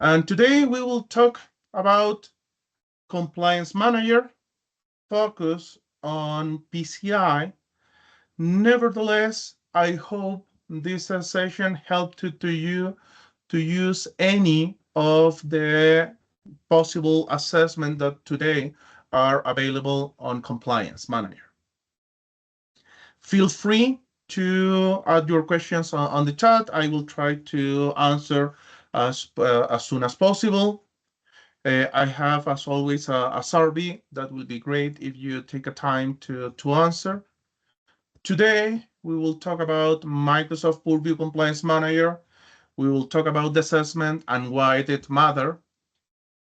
And today we will talk about Compliance Manager, focus on PCI. Nevertheless, I hope this session helped you to use any of the possible assessment that today are available on Compliance Manager. Feel free to add your questions on the chat. I will try to answer as soon as possible. I have, as always, a survey that would be great if you take a time to answer. Today, we will talk about Microsoft Purview Compliance Manager. We will talk about the assessment and why it matters.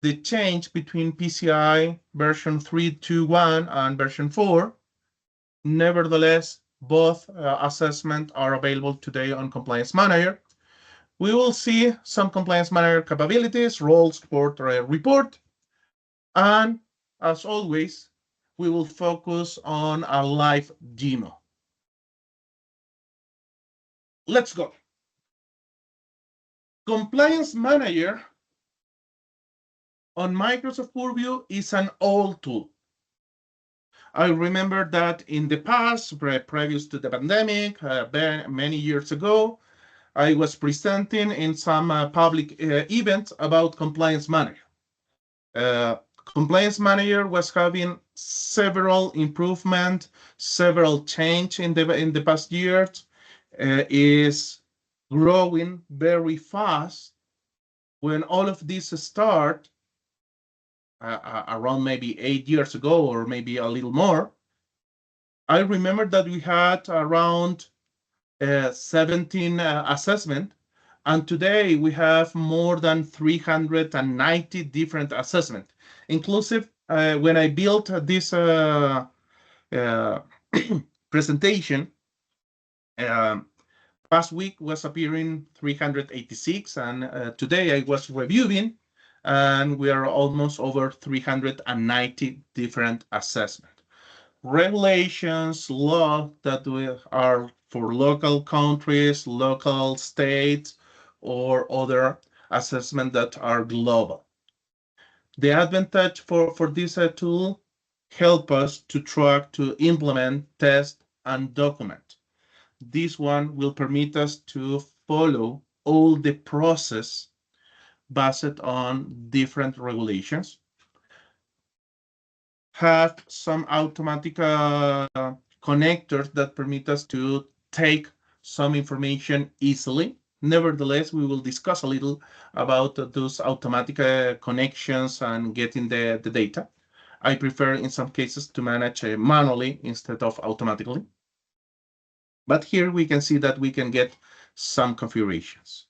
The change between PCI version 3.2.1 and version 4. Nevertheless, both assessments are available today on Compliance Manager. We will see some Compliance Manager capabilities, roles, support, report. And as always, we will focus on a live demo. Let's go. Compliance Manager on Microsoft Purview is an old tool. I remember that in the past, previous to the pandemic, many years ago, I was presenting in some public events about Compliance Manager. Compliance Manager was having several improvements, several changes in the past years, is growing very fast. When all of this start around maybe 8 years ago or maybe a little more, I remember that we had around 17 assessments, and today we have more than 390 different assessments. Inclusive, when I built this presentation, past week was appearing 386, and today I was reviewing, and we are almost over 390 different assessments. Regulations, law that are for local countries, local states, or other assessments that are global. The advantage for this tool help us to track, to implement, test, and document. This one will permit us to follow all the process based on different regulations. Have some automatic connectors that permit us to take some information easily. Nevertheless, we will discuss a little about those automatic connections and getting the data. I prefer in some cases to manage manually instead of automatically. But here we can see that we can get some configurations.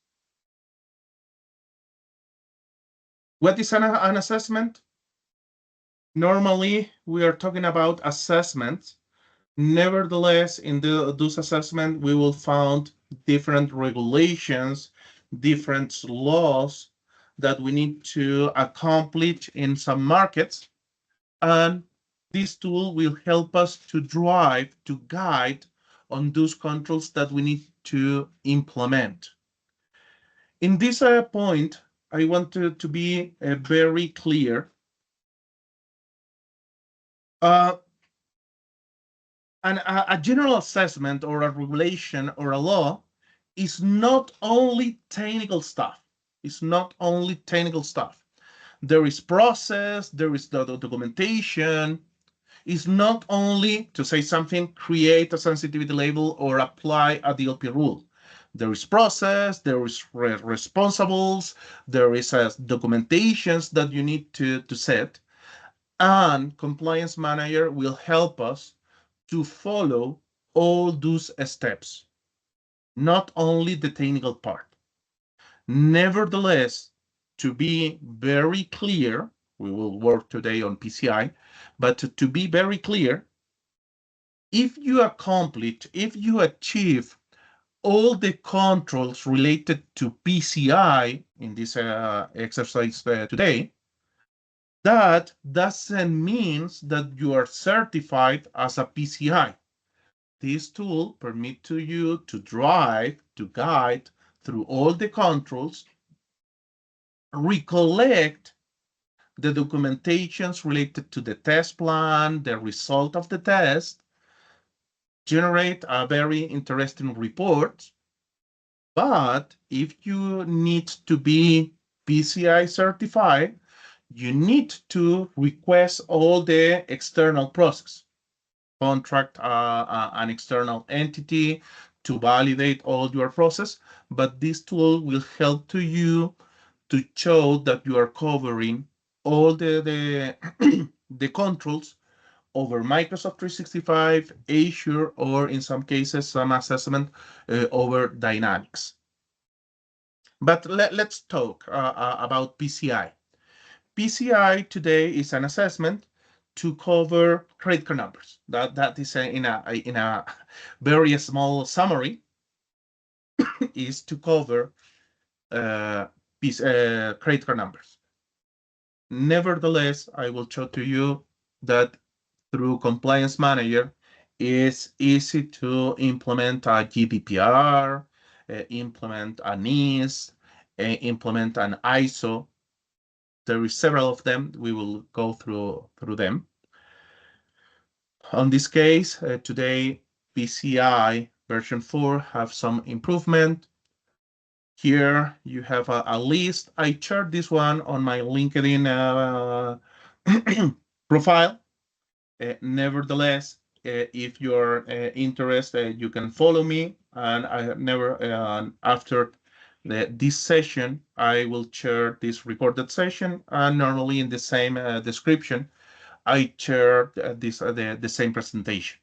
What is an assessment? Normally, we are talking about assessments. Nevertheless, in those assessments, we will find different regulations, different laws that we need to accomplish in some markets. And this tool will help us to drive, to guide on those controls that we need to implement. In this point, I want to be very clear. A general assessment or a regulation or a law is not only technical stuff. It's not only technical stuff. There is process, there is the documentation. It's not only to say something, create a sensitivity label or apply a DLP rule. There is process, there is responsibles, there is documentations that you need to set, and Compliance Manager will help us to follow all those steps, not only the technical part. Nevertheless, to be very clear, we will work today on PCI, but to be very clear, if you accomplish, if you achieve all the controls related to PCI in this exercise today, that doesn't mean that you are certified as a PCI. This tool permits you to drive, to guide through all the controls recollect the documentations related to the test plan, the result of the test, generate a very interesting report. But if you need to be PCI certified, you need to request all the external process, contract an external entity to validate all your process. But this tool will help to you to show that you are covering all the controls over Microsoft 365, Azure, or in some cases, some assessment over Dynamics. But let's talk about PCI. PCI today is an assessment to cover credit card numbers. That is in a very small summary is to cover credit card numbers. Nevertheless, I will show to you that through Compliance Manager, it's easy to implement a GDPR, implement a NIST, implement an ISO. There is several of them. We will go through them. On this case, today, PCI version 4 have some improvement. Here you have a list. I shared this one on my LinkedIn profile. Nevertheless, if you're interested, you can follow me. And I have never, after this session, I will share this recorded session. And normally in the same description, I share the same presentation.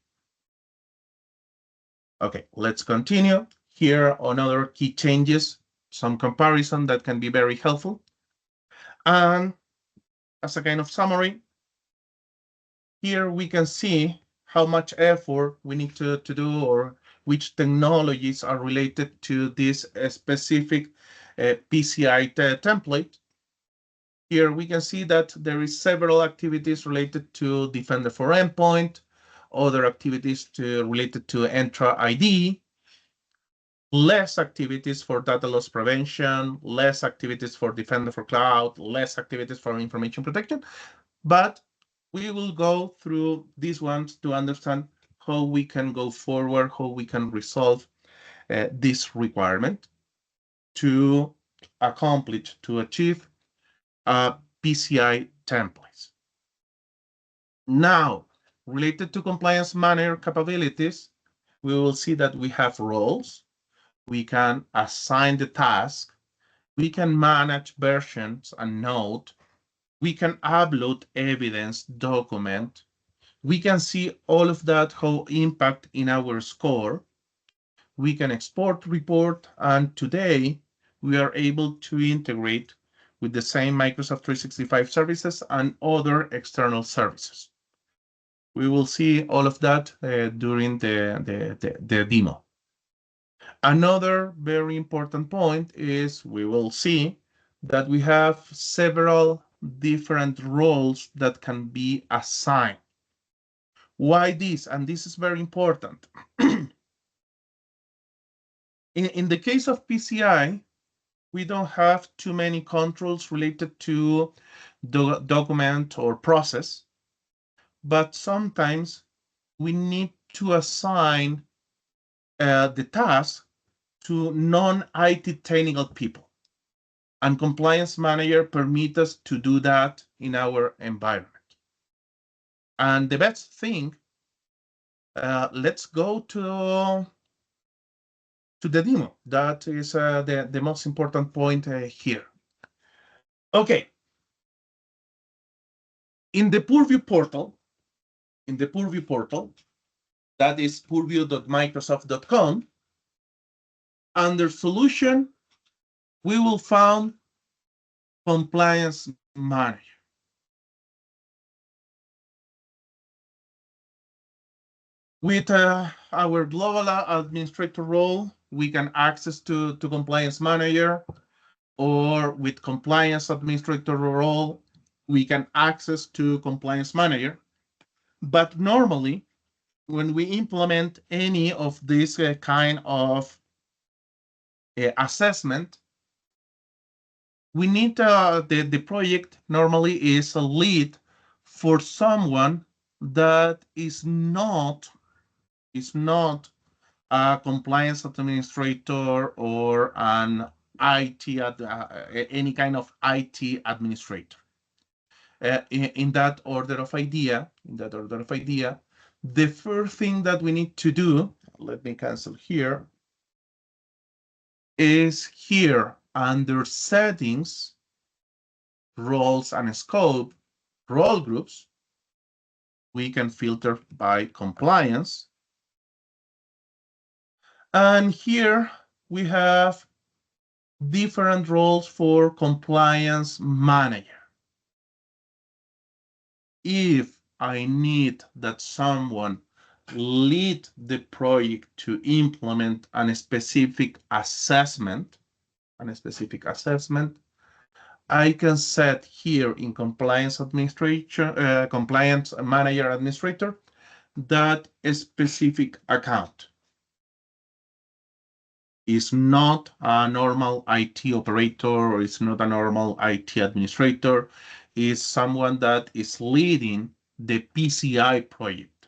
Okay, let's continue. Here are other key changes, some comparison that can be very helpful. And as a kind of summary, here we can see how much effort we need to do or which technologies are related to this specific PCI template. Here we can see that there is several activities related to Defender for Endpoint, other activities related to Entra ID, less activities for data loss prevention, less activities for Defender for Cloud, less activities for information protection. But we will go through these ones to understand how we can go forward, how we can resolve this requirement to accomplish, to achieve PCI templates. Now, related to compliance manager capabilities, we will see that we have roles. We can assign the task. We can manage versions and node. We can upload evidence document. We can see all of that, how impact in our score. We can export report, and today we are able to integrate with the same Microsoft 365 services and other external services. We will see all of that during the demo. Another very important point is we will see that we have several different roles that can be assigned. Why this? And this is very important. In the case of PCI, we don't have too many controls related to the document or process, but sometimes we need to assign the task to non-IT technical people. And Compliance Manager permits us to do that in our environment. And the best thing, let's go to the demo. That is the most important point here. Okay. In the Purview portal, that is purview.microsoft.com, under Solution, we will find Compliance Manager. With our global administrator role, we can access to Compliance Manager, or with Compliance Administrator role, we can access to Compliance Manager. But normally, when we implement any of this kind of assessment, we need the project normally is a lead for someone that is not a compliance administrator or an any kind of IT administrator. In that order of idea, the first thing that we need to do, let me cancel here, is here under settings, roles and scope, role groups, we can filter by compliance. And here we have different roles for compliance manager. If I need that someone lead the project to implement a specific assessment, I can set here in compliance administration, compliance manager administrator, that specific account. Is not a normal IT operator or is not a normal IT administrator, is someone that is leading the PCI project.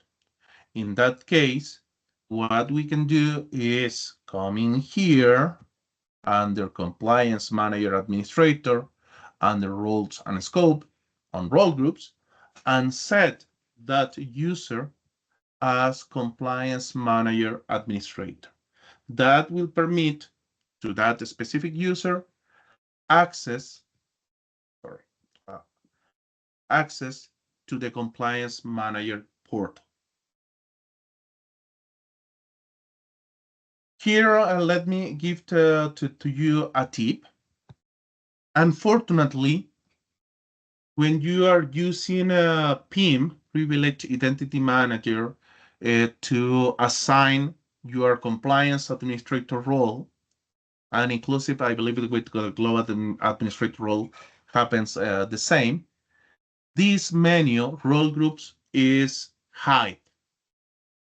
In that case, what we can do is come in here under Compliance Manager Administrator, under Roles and Scope, on Role Groups, and set that user as Compliance Manager Administrator. That will permit to that specific user access to the Compliance Manager portal. Here, let me give to you a tip. Unfortunately, when you are using a PIM, Privileged Identity Manager, to assign your compliance administrator role, and inclusive, I believe with the global administrator role happens the same. This menu, role groups, is hide.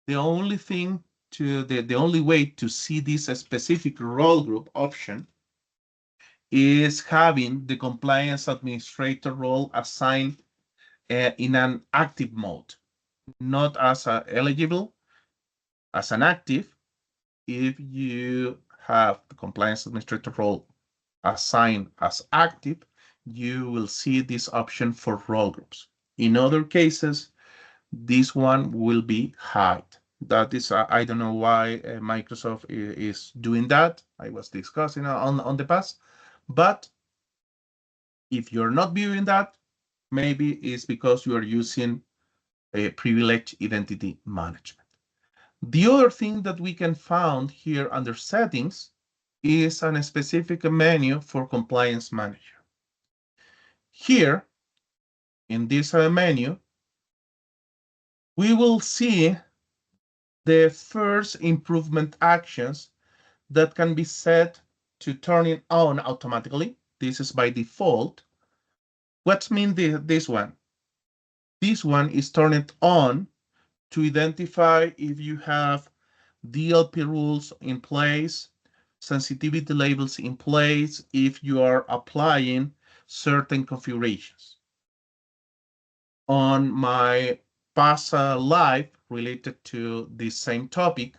The only thing the only way to see this specific role group option is having the compliance administrator role assigned in an active mode, not as eligible, as an active. If you have the compliance administrator role assigned as active, you will see this option for role groups. In other cases, this one will be hide. That is, I don't know why Microsoft is doing that. I was discussing on the past, but if you're not viewing that, maybe it's because you are using a privileged identity management. The other thing that we can find here under settings is a specific menu for compliance manager. Here in this menu, we will see the first improvement actions that can be set to turn it on automatically. This is by default. What's mean this one? This one is turned on to identify if you have DLP rules in place, sensitivity labels in place, if you are applying certain configurations. On my past live related to this same topic,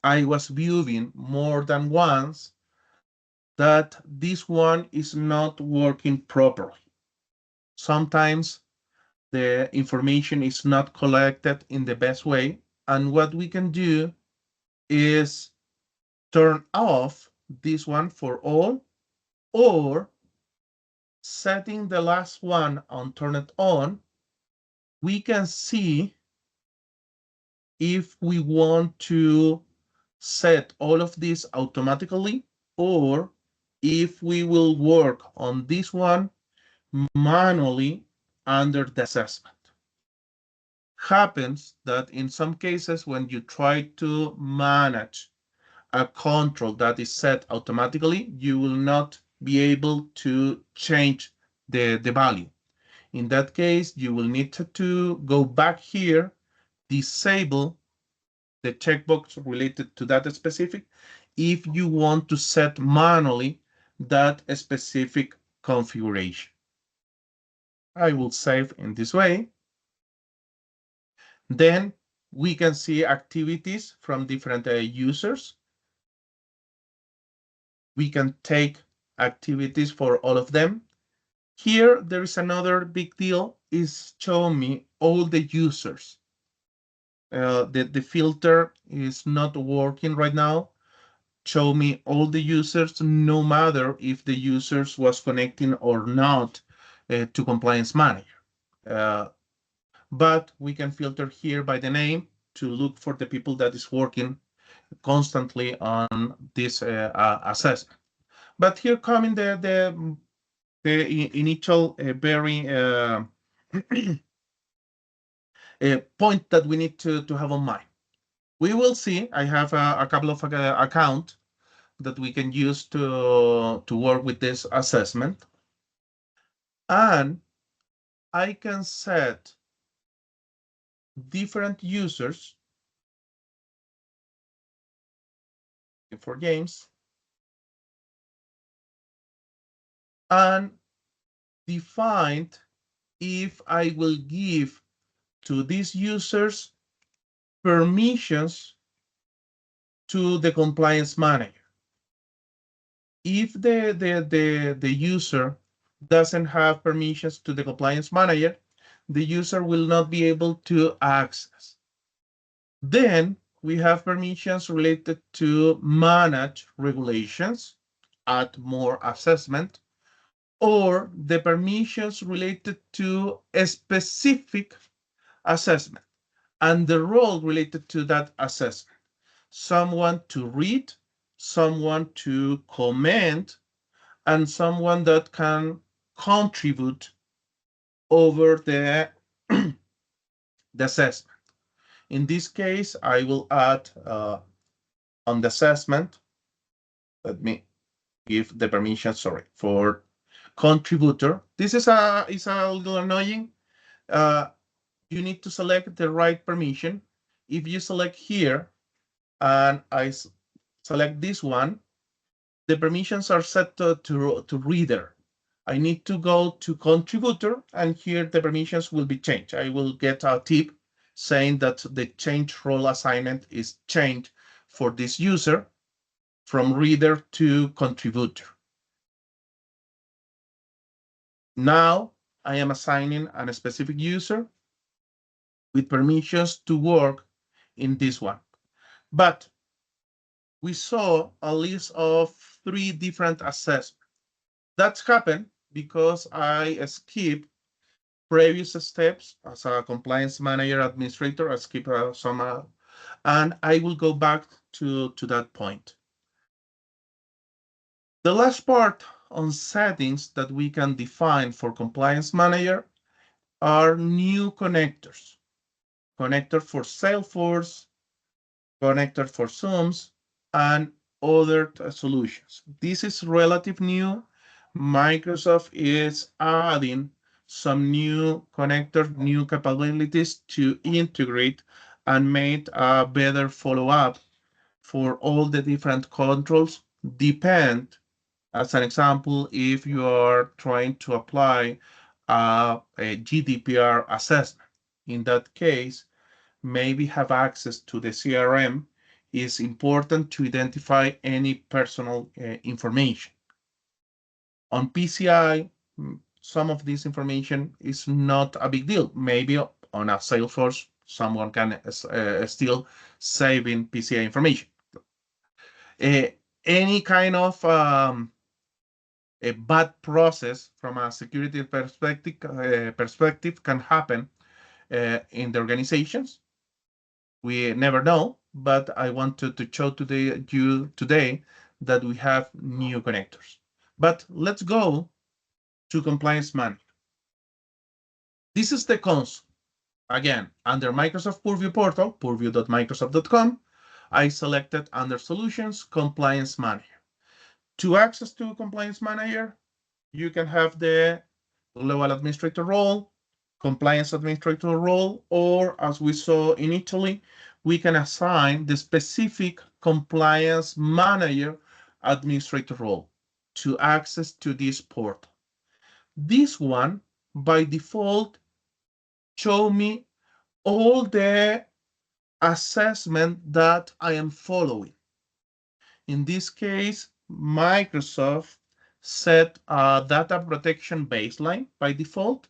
I was viewing more than once that this one is not working properly. Sometimes the information is not collected in the best way, and what we can do is turn off this one for all, or setting the last one on turn it on, we can see if we want to set all of this automatically or if we will work on this one manually under the assessment. Happens that in some cases when you try to manage a control that is set automatically, you will not be able to change the value. In that case, you will need to go back here, disable the checkbox related to that specific, if you want to set manually that specific configuration. I will save in this way. Then we can see activities from different users. We can take activities for all of them. Here, there is another big deal, is show me all the users. The filter is not working right now. Show me all the users, no matter if the users was connecting or not to Compliance Manager. But we can filter here by the name to look for the people that is working constantly on this assessment. But here coming the initial very point that we need to have on mind. We will see, I have a couple of accounts that we can use to work with this assessment. And I can set different users for games and define if I will give to these users permissions to the compliance manager. If the user doesn't have permissions to the compliance manager, the user will not be able to access. Then we have permissions related to manage regulations, add more assessment, or the permissions related to a specific assessment and the role related to that assessment. Someone to read, someone to comment, and someone that can contribute over the assessment. In this case, I will add on the assessment, let me give the permission, sorry, for contributor. This is a little annoying. You need to select the right permission. If you select here and I select this one, the permissions are set to reader. I need to go to contributor, and here the permissions will be changed. I will get a tip saying that the change role assignment is changed for this user from reader to contributor. Now I am assigning a specific user with permissions to work in this one. But we saw a list of 3 different assessments. That's happened because I skipped previous steps as a compliance manager administrator. I skip some, and I will go back to that point. The last part on settings that we can define for compliance manager are new connectors. Connector for Salesforce, connector for Zooms, and other solutions. This is relative new. Microsoft is adding some new connector, new capabilities to integrate and make a better follow-up for all the different controls. Depend, as an example, if you are trying to apply a GDPR assessment. In that case, maybe have access to the CRM is important to identify any personal information. On PCI, some of this information is not a big deal. Maybe on a Salesforce, someone can still save in PCI information. Any kind of a bad process from a security perspective can happen in the organizations. We never know, but I wanted to show you today that we have new connectors. But let's go to Compliance Manager. This is the console. Again, under Microsoft Purview portal, purview.microsoft.com, I selected under Solutions, Compliance Manager. To access to Compliance Manager, you can have the Global Administrator role, Compliance Administrator role, or as we saw initially, we can assign the specific Compliance Manager administrator role. to access to this portal. This one, by default, show me all the assessment that I am following. In this case, Microsoft set a data protection baseline by default,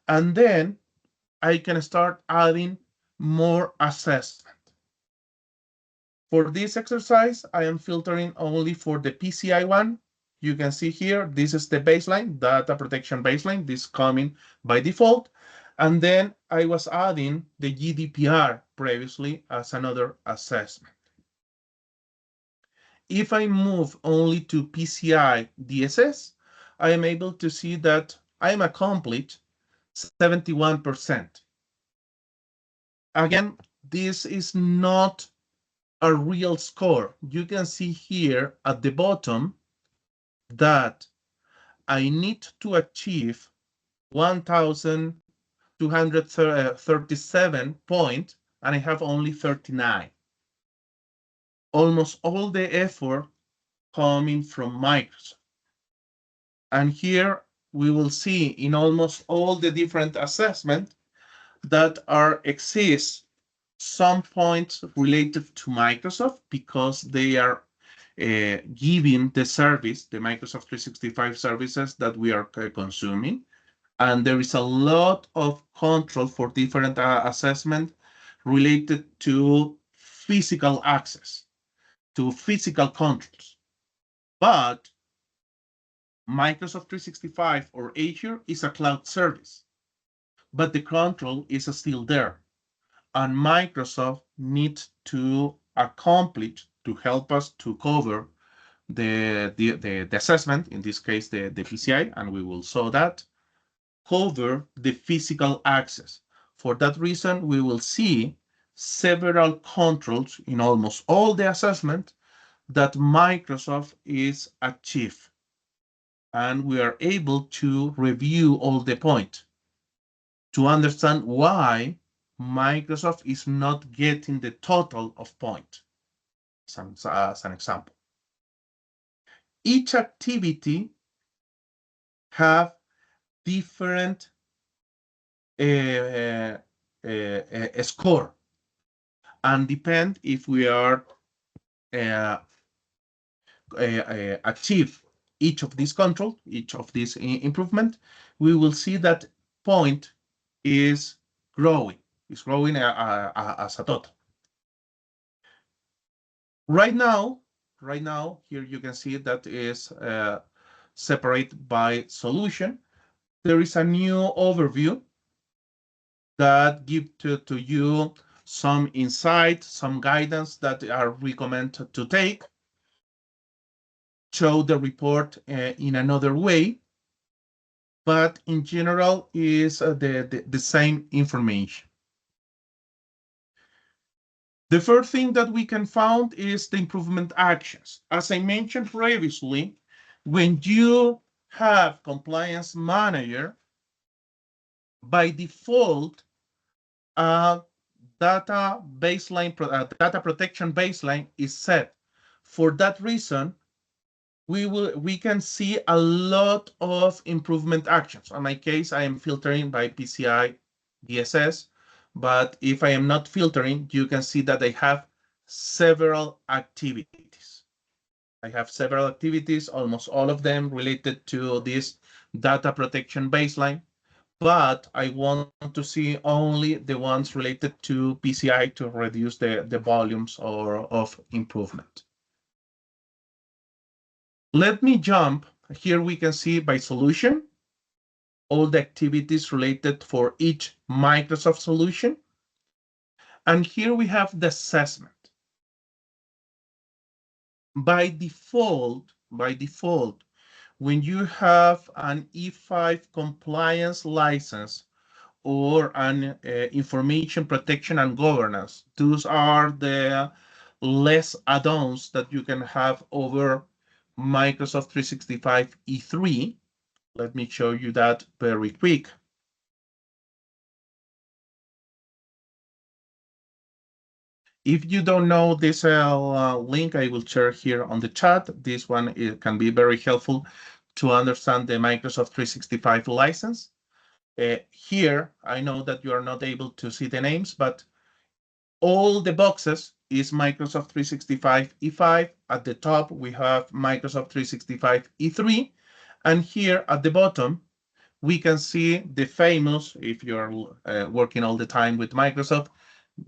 and then I can start adding more assessment. For this exercise, I am filtering only for the PCI one. You can see here, this is the baseline, data protection baseline, this coming by default. And then I was adding the GDPR previously as another assessment. If I move only to PCI DSS, I am able to see that I am accomplished 71%. Again, this is not a real score. You can see here at the bottom that I need to achieve 1,237 points, and I have only 39. Almost all the effort coming from Microsoft. And here we will see in almost all the different assessments that exist some points related to Microsoft because they are giving the service, the Microsoft 365 services that we are consuming. And there is a lot of control for different assessment related to physical access, to physical controls. But Microsoft 365 or Azure is a cloud service, but the control is still there. And Microsoft needs to accomplish to help us to cover the assessment, in this case, the PCI, and we will show that, cover the physical access. For that reason, we will see several controls in almost all the assessment that Microsoft is achieved. And we are able to review all the points to understand why Microsoft is not getting the total of points, as an example. Each activity have different score, and depend if we are achieve each of these control, each of these improvement, we will see that point is growing. It's growing as a total. Right now, here you can see that is separated by solution. There is a new overview that gives to you some insight, some guidance that are recommended to take, show the report in another way, but in general is the same information. The first thing that we can find is the improvement actions. As I mentioned previously, when you have Compliance Manager, by default, data protection baseline is set. For that reason, we can see a lot of improvement actions. In my case, I am filtering by PCI DSS, but if I am not filtering, you can see that I have several activities. I have several activities, almost all of them related to this data protection baseline, but I want to see only the ones related to PCI to reduce the volumes of improvement. Let me jump. Here we can see by solution, all the activities related for each Microsoft solution. And here we have the assessment. By default, when you have an E5 compliance license or an information protection and governance, those are the less add-ons that you can have over Microsoft 365 E3. Let me show you that very quick. If you don't know this link, I will share here on the chat. This one can be very helpful to understand the Microsoft 365 license. Here, I know that you are not able to see the names, but all the boxes is Microsoft 365 E5. At the top, we have Microsoft 365 E3. And here at the bottom, we can see the famous, if you're working all the time with Microsoft,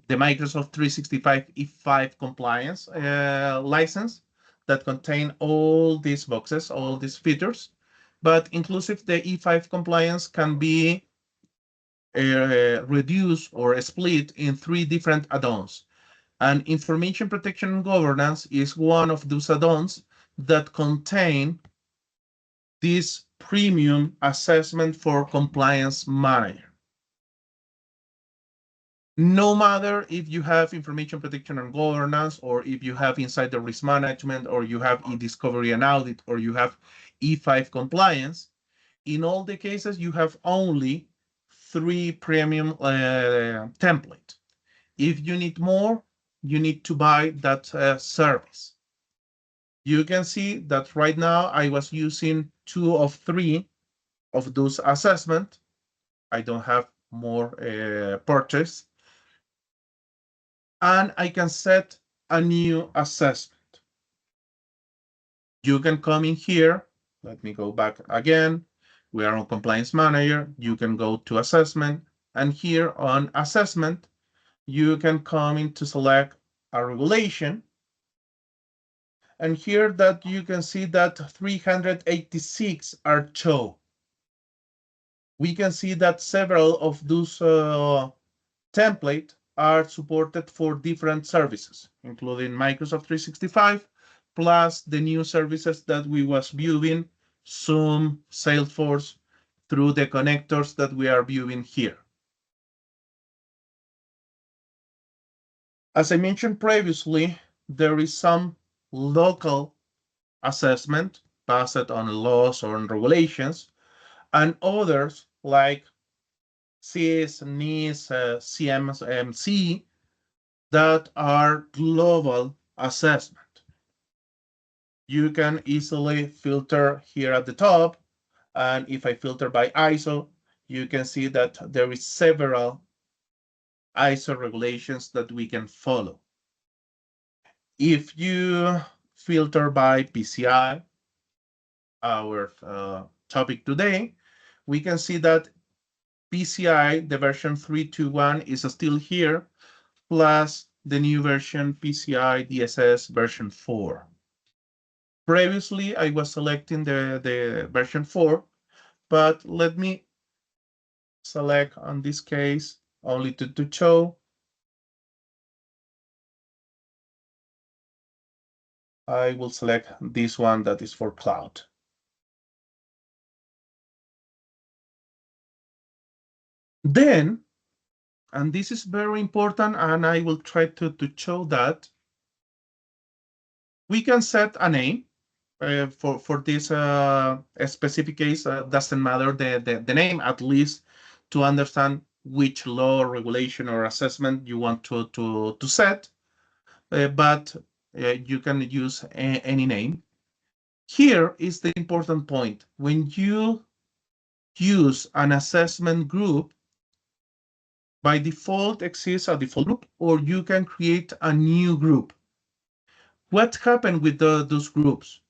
the Microsoft 365 E5 compliance license that contain all these boxes, all these features. But inclusive the E5 compliance can be reduced or split in 3 different add-ons. And information protection and governance is one of those add-ons that contain this premium assessment for compliance manager. No matter if you have information protection and governance, or if you have insider risk management, or you have e-discovery and audit, or you have E5 compliance, in all the cases, you have only 3 premium template. If you need more, you need to buy that service. You can see that right now I was using 2 of 3 of those assessment. I don't have more purchase. And I can set a new assessment. You can come in here. Let me go back again. We are on Compliance Manager. You can go to Assessment. And here on Assessment, you can come in to select a regulation. And here that you can see that 386 are shown. We can see that several of those templates are supported for different services, including Microsoft 365, plus the new services that we was viewing, Zoom, Salesforce, through the connectors that we are viewing here. As I mentioned previously, there is some local assessment based on laws or on regulations, and others like CIS, NIS, CMMC that are global assessment. You can easily filter here at the top, and if I filter by ISO, you can see that there is several ISO regulations that we can follow. If you filter by PCI, our topic today, we can see that PCI, the version 3.2.1 is still here, plus the new version PCI DSS version 4. Previously, I was selecting the version 4, but let me select on this case only to show. I will select this one that is for cloud. Then, and this is very important, and I will try to show that, we can set a name for this specific case. Doesn't matter the name, at least to understand which law, regulation, or assessment you want to set. But you can use any name. Here is the important point. When you use an assessment group, by default exists a default group, or you can create a new group. What happened with those groups?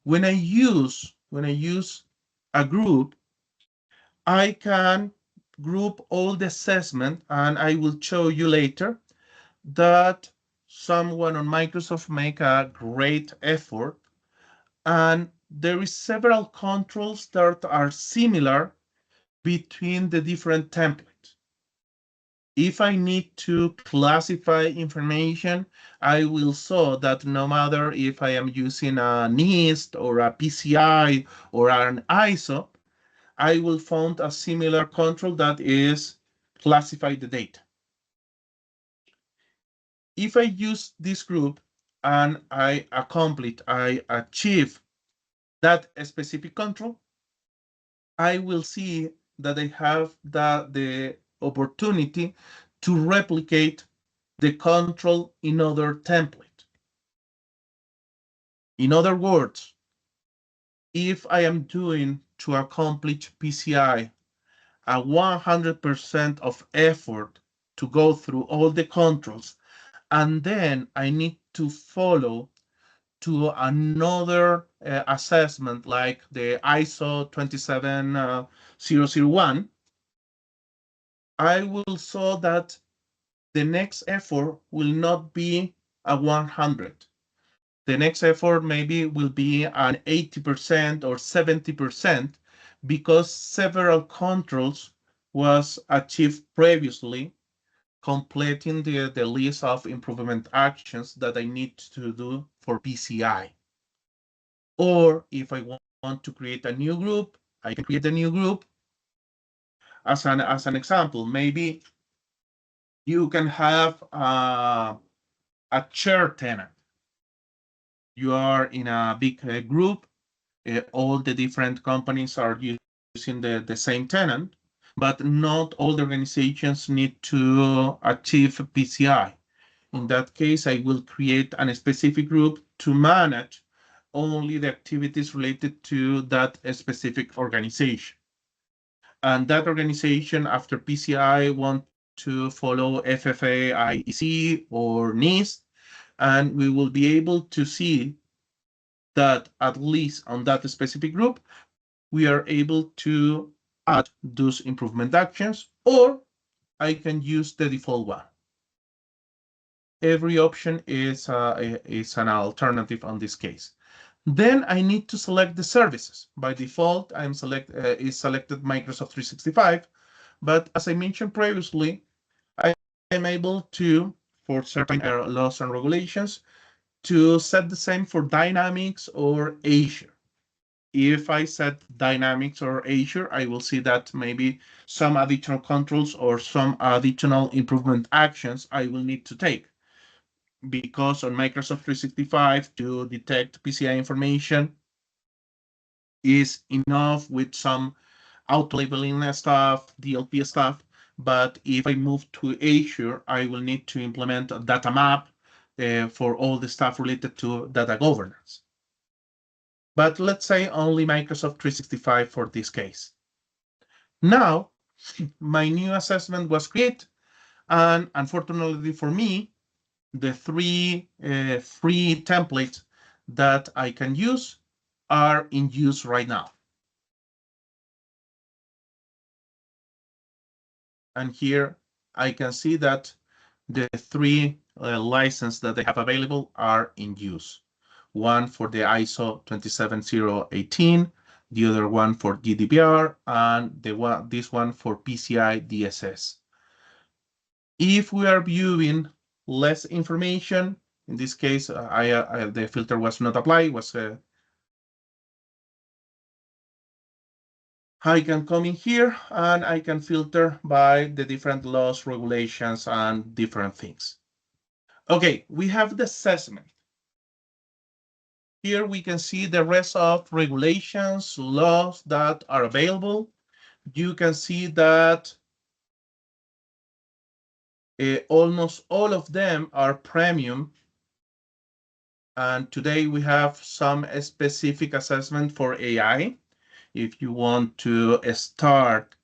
When I use a group, I can group all the assessment, and I will show you later that someone on Microsoft make a great effort, and there is several controls that are similar between the different templates. If I need to classify information, I will show that no matter if I am using a NIST or a PCI or an ISO, I will find a similar control that is classify the data. If I use this group and I achieve that specific control, I will see that I have the opportunity to replicate the control in other template. In other words, if I am doing to accomplish PCI a 100% of effort to go through all the controls, and then I need to follow to another assessment like the ISO 27001, I will saw that the next effort will not be a 100. The next effort maybe will be an 80% or 70% because several controls was achieved previously, completing the list of improvement actions that I need to do for PCI. Or if I want to create a new group, I can create a new group. As an example, maybe you can have a shared tenant. You are in a big group. All the different companies are using the same tenant, but not all the organizations need to achieve PCI. In that case, I will create a specific group to manage only the activities related to that specific organization. And that organization, after PCI, want to follow FFA, IEC, or NIST, and we will be able to see that at least on that specific group, we are able to add those improvement actions, or I can use the default one. Every option is an alternative on this case. Then I need to select the services. By default, is selected Microsoft 365, but as I mentioned previously, I am able to, for certain laws and regulations, to set the same for Dynamics or Azure. If I set Dynamics or Azure, I will see that maybe some additional controls or some additional improvement actions I will need to take. Because on Microsoft 365 to detect PCI information is enough with some auto-labeling stuff, DLP stuff. But if I move to Azure, I will need to implement a data map for all the stuff related to data governance. But let's say only Microsoft 365 for this case. Now, my new assessment was created, and unfortunately for me, the three free templates that I can use are in use right now. And here I can see that the three licenses that I have available are in use. One for the ISO 27018, the other one for GDPR, and this one for PCI DSS. If we are viewing less information, in this case, the filter was not applied, I can come in here and I can filter by the different laws, regulations, and different things. Okay, we have the assessment. Here we can see the rest of regulations, laws that are available. You can see that almost all of them are premium. And today we have some specific assessment for AI. If you want to start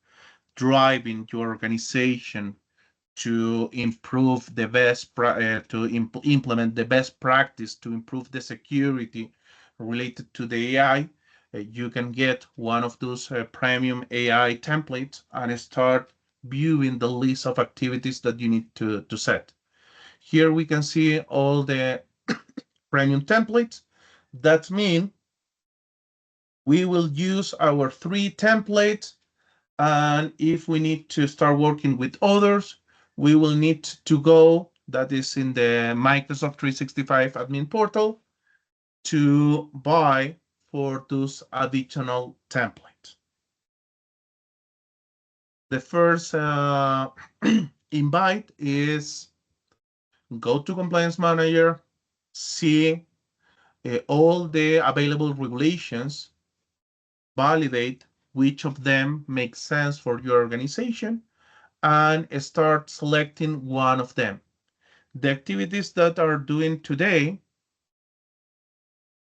driving your organization to improve the implement the best practice to improve the security related to the AI, you can get one of those premium AI templates and start viewing the list of activities that you need to set. Here we can see all the premium templates. That means we will use our three templates, and if we need to start working with others, we will need to go, that is in the Microsoft 365 admin portal, to buy for those additional templates. The first invite is go to Compliance Manager, see all the available regulations, validate which of them make sense for your organization, and start selecting one of them. The activities that are doing today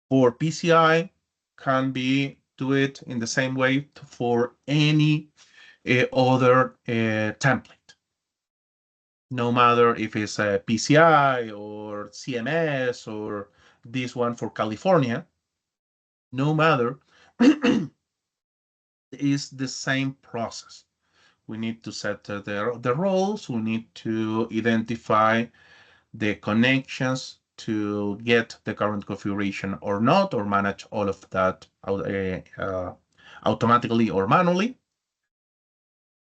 for PCI can be do it in the same way for any other template. No matter if it's a PCI or CMS or this one for California, no matter, is the same process. We need to set the roles. We need to identify the connections to get the current configuration or not, or manage all of that automatically or manually.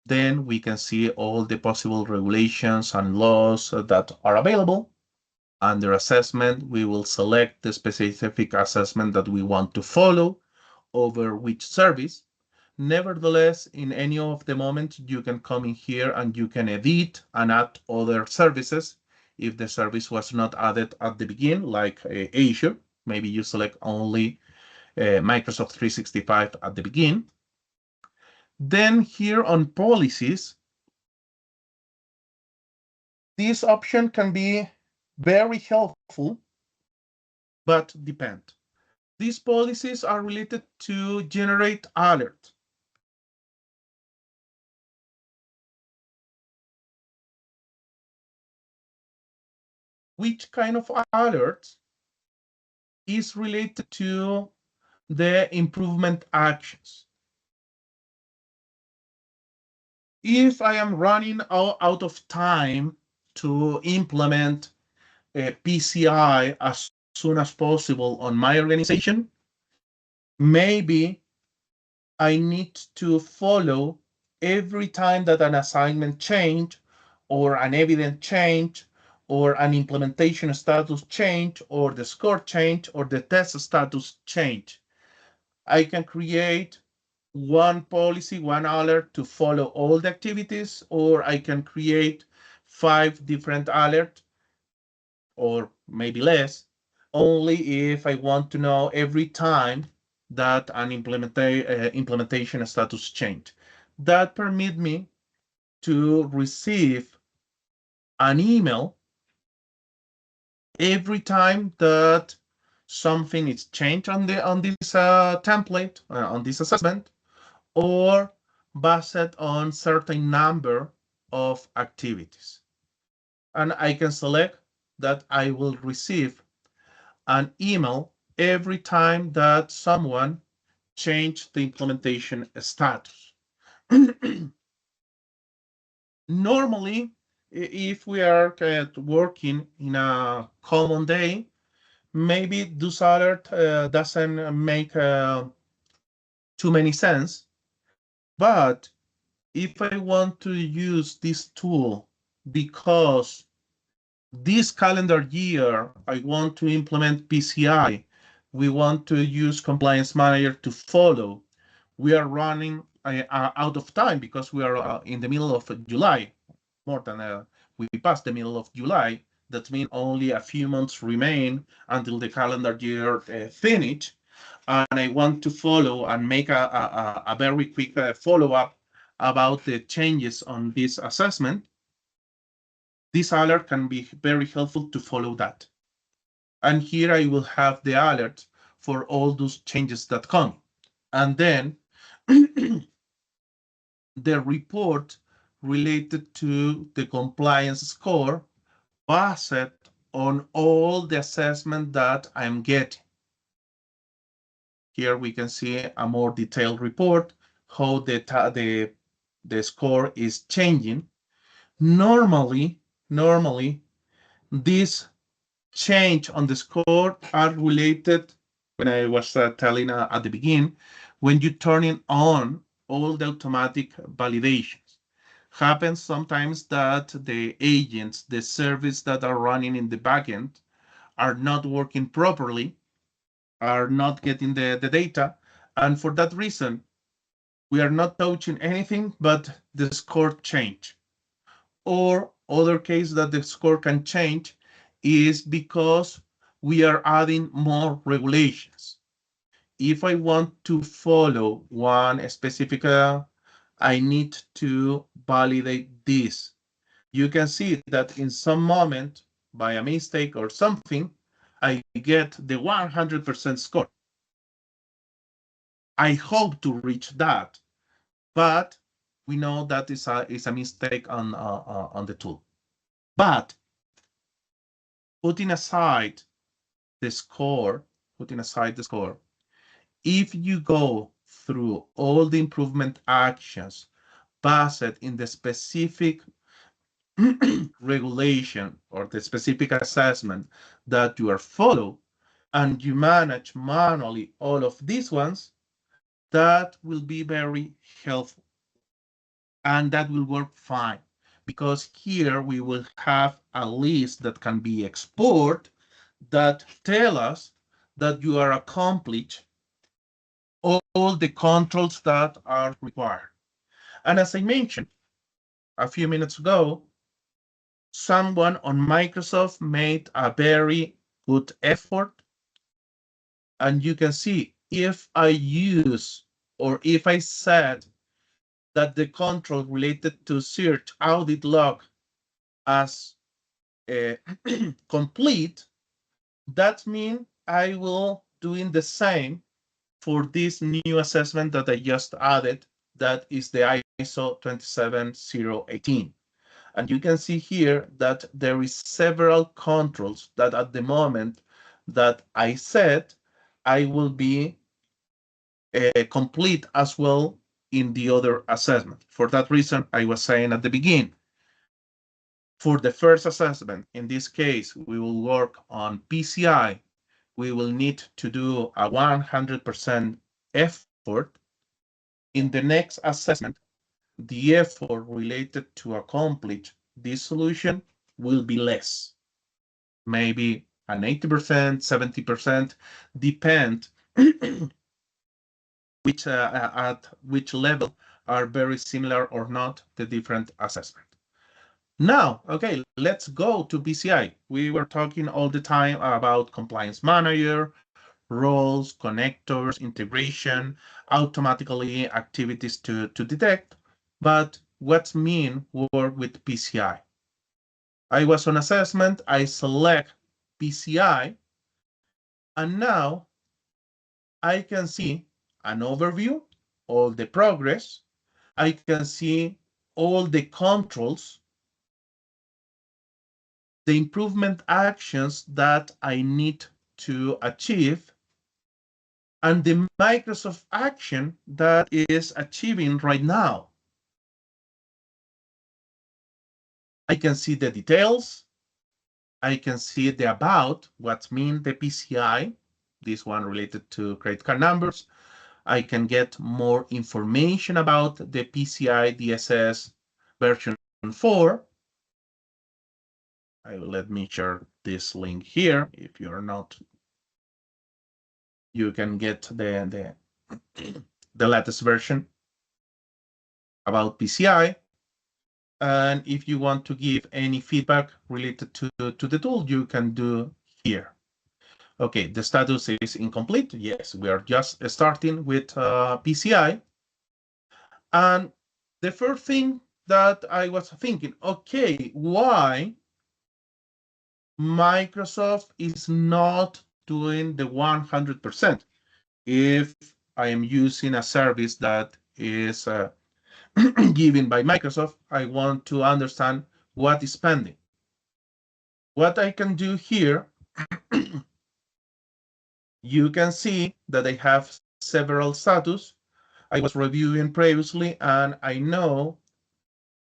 Then we can see all the possible regulations and laws that are available. Under assessment, we will select the specific assessment that we want to follow over which service. Nevertheless, in any of the moments, you can come in here and you can edit and add other services. If the service was not added at the beginning, like Azure, maybe you select only Microsoft 365 at the beginning. Then here on policies, this option can be very helpful, but depend. These policies are related to generate alert. Which kind of alert is related to the improvement actions. If I am running out of time to implement a PCI as soon as possible on my organization, maybe I need to follow every time that an assignment change or an evidence change or an implementation status change or the score change or the test status change. I can create one policy, one alert to follow all the activities, or I can create 5 different alerts, or maybe less, only if I want to know every time that an implementation status change. That permit me to receive an email every time that something is changed on this template, on this assessment, or based on certain number of activities. And I can select that I will receive an email every time that someone changed the implementation status. Normally, if we are working in a common day, maybe this alert doesn't make too many sense. But if I want to use this tool because this calendar year I want to implement PCI, we want to use Compliance Manager to follow. We are running out of time because we are in the middle of July, more than we passed the middle of July. That means only a few months remain until the calendar year finish. And I want to follow and make a very quick follow-up about the changes on this assessment. This alert can be very helpful to follow that. And here I will have the alert for all those changes that come. And then the report related to the compliance score based on all the assessment that I'm getting. Here we can see a more detailed report, how the score is changing. Normally, this change on the score are related, when I was telling at the beginning, when you turning on all the automatic validations. Happens sometimes that the agents, the service that are running in the backend, are not working properly, are not getting the data, and for that reason, we are not touching anything, but the score change. Or other case that the score can change is because we are adding more regulations. If I want to follow one specific I need to validate this. You can see that in some moment, by a mistake or something, I get the 100% score. I hope to reach that, but we know that is a mistake on the tool. But putting aside the score, if you go through all the improvement actions based in the specific regulation or the specific assessment that you are follow, and you manage manually all of these ones, that will be very helpful. And that will work fine, because here we will have a list that can be exported that tell us that you are accomplished all the controls that are required. And as I mentioned a few minutes ago, someone on Microsoft made a very good effort. And you can see if I use or if I set that the control related to search audit log as complete, that means I will doing the same for this new assessment that I just added, that is the ISO 27018. And you can see here that there is several controls that at the moment that I set, I will be complete as well in the other assessment. For that reason, I was saying at the beginning, for the first assessment, in this case, we will work on PCI. We will need to do a 100% effort. In the next assessment, the effort related to accomplish this solution will be less. Maybe an 80%, 70%, depend which at which level are very similar or not the different assessment. Now, okay, let's go to PCI. We were talking all the time about compliance manager, roles, connectors, integration, automatically activities to detect. But what's mean work with PCI? I was on assessment, I select PCI, and now I can see an overview, all the progress. I can see all the controls, the improvement actions that I need to achieve, and the Microsoft action that is achieving right now. I can see the details. I can see the about, what mean the PCI, this one related to credit card numbers. I can get more information about the PCI DSS version 4. Let me share this link here. If you're not, you can get the latest version about PCI. And if you want to give any feedback related to the tool, you can do here. Okay, the status is incomplete. Yes, we are just starting with PCI. And the first thing that I was thinking, okay, why Microsoft is not doing the 100%? If I am using a service that is given by Microsoft, I want to understand what is pending. What I can do here, you can see that I have several status. I was reviewing previously, and I know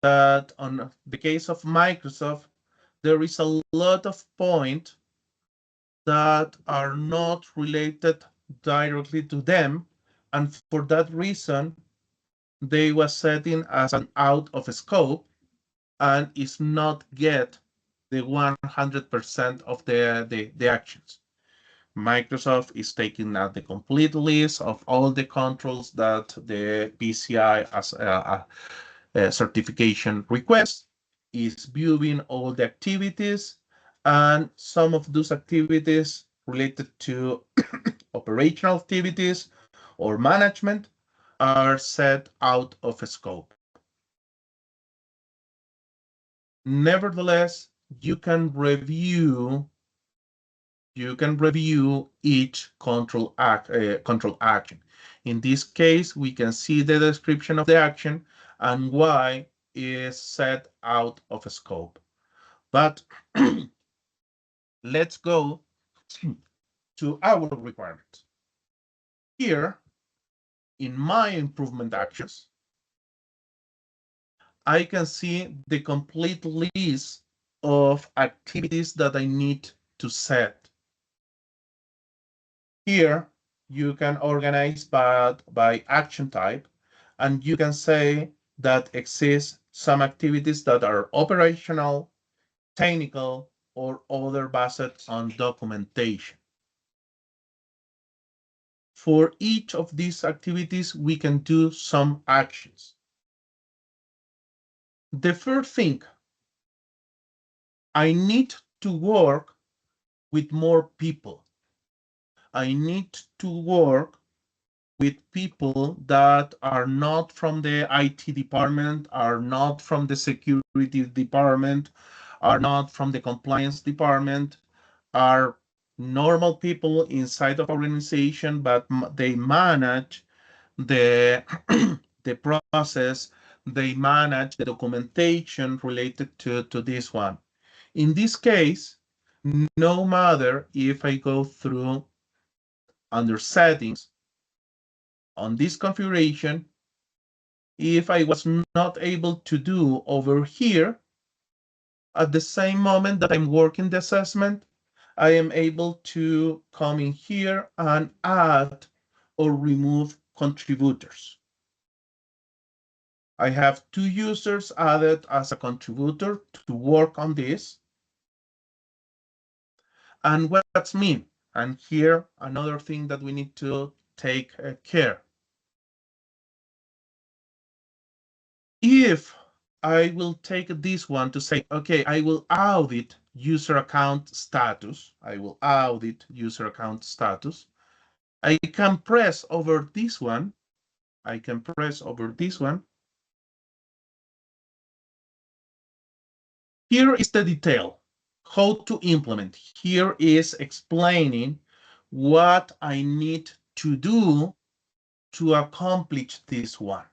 that on the case of Microsoft, there is a lot of points that are not related directly to them, and for that reason, they was setting as an out of scope and is not get the 100% of the actions. Microsoft is taking out the complete list of all the controls that the PCI as a certification request, is viewing all the activities, and some of those activities related to operational activities or management are set out of scope. Nevertheless, you can review each control action. In this case, we can see the description of the action and why is set out of scope. But let's go to our requirements. Here, in my improvement actions, I can see the complete list of activities that I need to set. Here, you can organize by action type, and you can say that exist some activities that are operational, technical, or other based on documentation. For each of these activities, we can do some actions. The first thing, I need to work with more people. I need to work with people that are not from the IT department, are not from the security department, are not from the compliance department, are normal people inside of organization, but they manage the the process, they manage the documentation related to this one. In this case, no matter if I go through under settings on this configuration, if I was not able to do over here, at the same moment that I'm working the assessment, I am able to come in here and add or remove contributors. I have 2 users added as a contributor to work on this. And what does mean? And here, another thing that we need to take care. If I will take this one to say, okay, I will audit user account status. I will audit user account status. I can press over this one. I can press over this one. Here is the detail, how to implement. Here is explaining what I need to do to accomplish this one.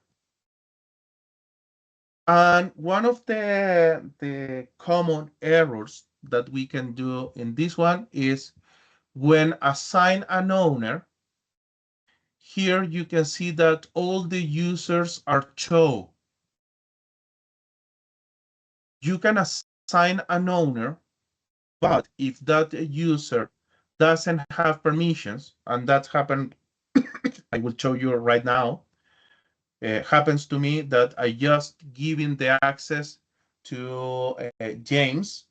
And one of the common errors that we can do in this one is when assign an owner, here you can see that all the users are shown. You can assign an owner, but if that user doesn't have permissions, and that happened, I will show you right now, happens to me that I just giving the access to James,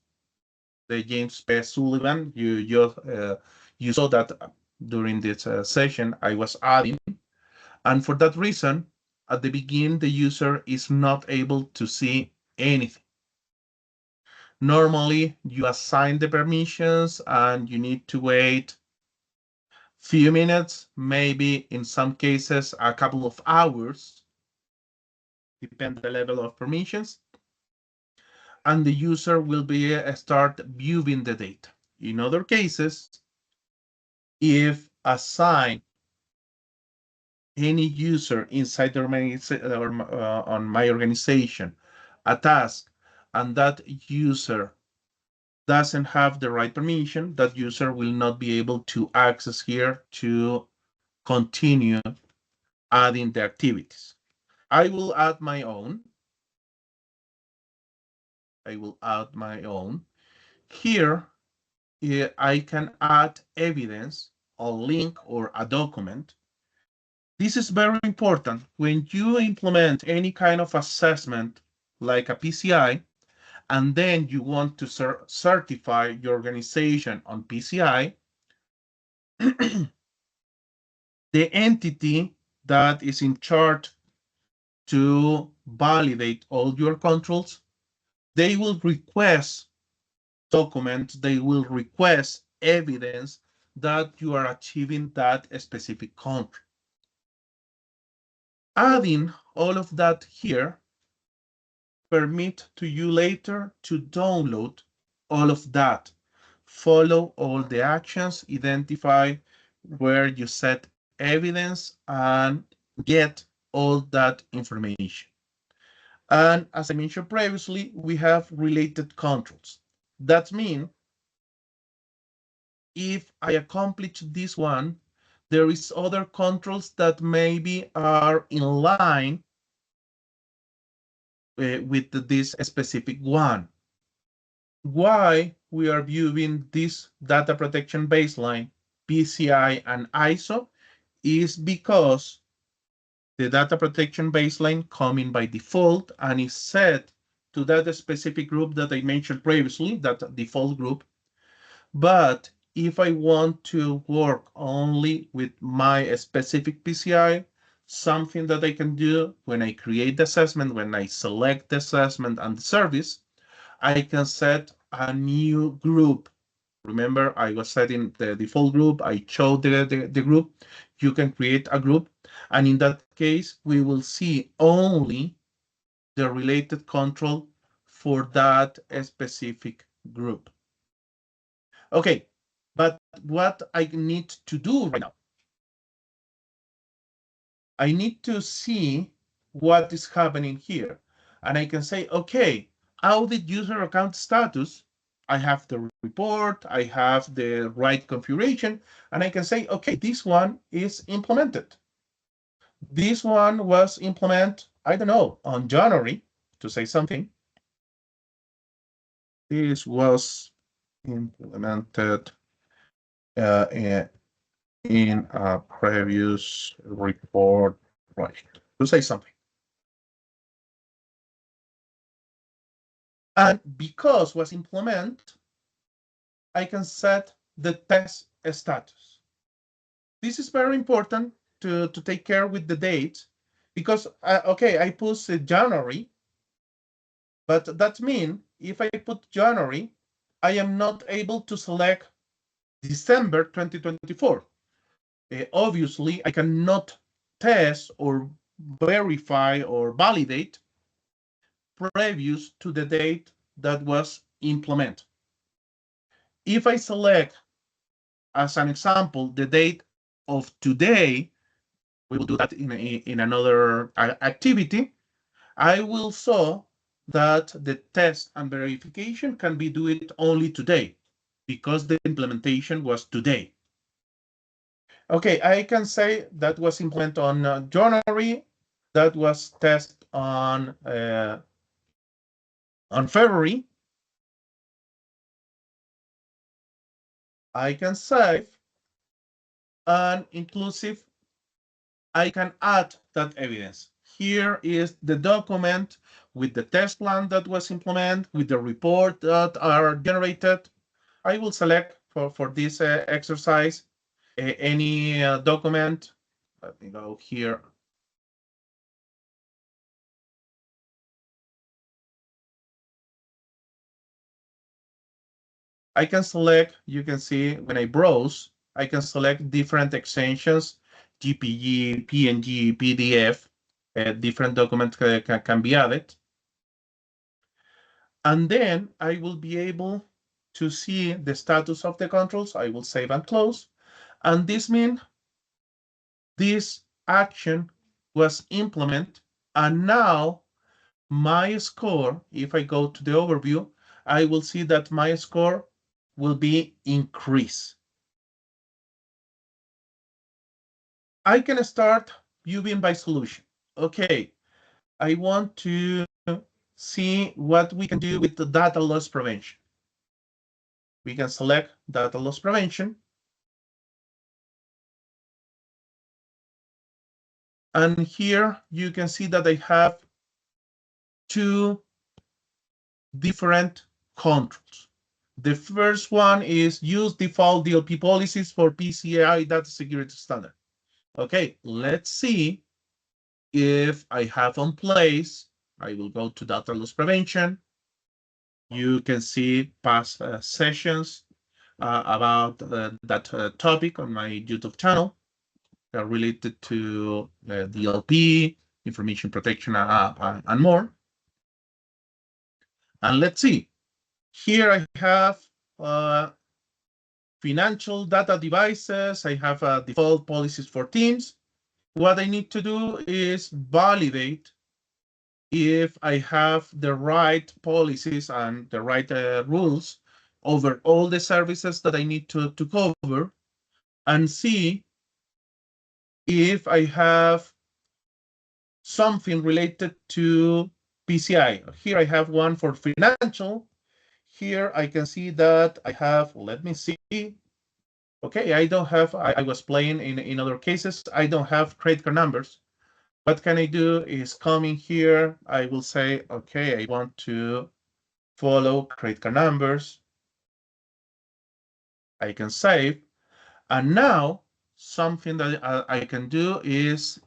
the James P. Sullivan. You saw that during this session I was adding, and for that reason, at the beginning, the user is not able to see anything. Normally, you assign the permissions and you need to wait few minutes, maybe in some cases a couple of hours, depend the level of permissions, and the user will be start viewing the data. In other cases, if assign any user inside on my organization a task and that user doesn't have the right permission, that user will not be able to access here to continue adding the activities. I will add my own. I will add my own. Here, I can add evidence, a link, or a document. This is very important. When you implement any kind of assessment, like a PCI, and then you want to certify your organization on PCI, the entity that is in charge to validate all your controls, they will request documents, they will request evidence that you are achieving that specific control. Adding all of that here permit to you later to download all of that, follow all the actions, identify where you set evidence, and get all that information. And as I mentioned previously, we have related controls. That means if I accomplish this one, there is other controls that maybe are in line with this specific one. Why we are viewing this data protection baseline, PCI and ISO, is because the data protection baseline coming by default and is set to that specific group that I mentioned previously, that default group. But if I want to work only with my specific PCI, something that I can do when I create the assessment, when I select the assessment and the service, I can set a new group. Remember, I was setting the default group. I chose the group. You can create a group. And in that case, we will see only the related control for that specific group. Okay, but what I need to do right now, I need to see what is happening here. And I can say, okay, audit user account status. I have the report, I have the right configuration, and I can say, okay, this one is implemented. This one was implemented, I don't know, on January, to say something. This was implemented in a previous report, right, to say something. And because was implemented, I can set the test status. This is very important to take care with the date because, okay, I put January, but that means if I put January, I am not able to select December 2024. Obviously, I cannot test or verify or validate previous to the date that was implemented. If I select, as an example, the date of today, we will do that in another activity, I will show that the test and verification can be do it only today because the implementation was today. Okay, I can say that was implemented on January, that was tested on February. I can save, and inclusive, I can add that evidence. Here is the document with the test plan that was implemented, with the report that are generated. I will select for this exercise any document. Let me go here. I can select, you can see when I browse, I can select different extensions, GPG, PNG, PDF, different documents can be added. And then I will be able to see the status of the controls. I will save and close. And this means this action was implemented. And now my score, if I go to the overview, I will see that my score will be increased. I can start viewing by solution. Okay, I want to see what we can do with the data loss prevention. We can select data loss prevention. And here you can see that I have two different controls. The first one is use default DLP policies for PCI data security standard. Okay, let's see if I have on place. I will go to data loss prevention. You can see past sessions about that topic on my YouTube channel. related to DLP, information protection, and more. And let's see. Here I have financial data devices. I have default policies for teams. What I need to do is validate if I have the right policies and the right rules over all the services that I need to cover, and see if I have something related to PCI. Here I have one for financial. Here I can see that I have, let me see. Okay, I don't have, I was playing in other cases, I don't have credit card numbers. What can I do is come in here, I will say, okay, I want to follow credit card numbers. I can save. And now something that I can do is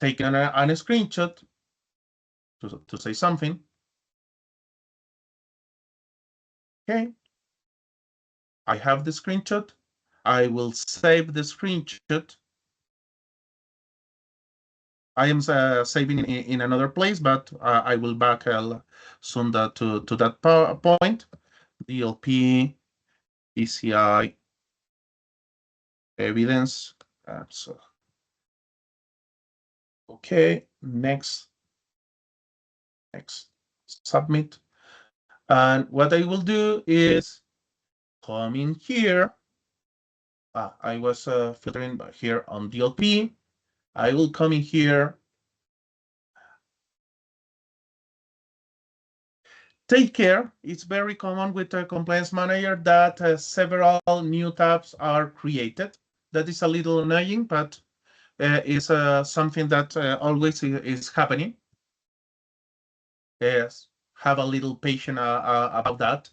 take a screenshot to say something. Okay, I have the screenshot. I will save the screenshot. I am saving in another place, but I will back soon to that point. DLP, PCI, evidence. So, okay, next, submit. And what I will do is come in here. I was filtering here on DLP. I will come in here. Take care. It's very common with a compliance manager that several new tabs are created. That is a little annoying, but it's something that always is happening. Yes, have a little patience about that.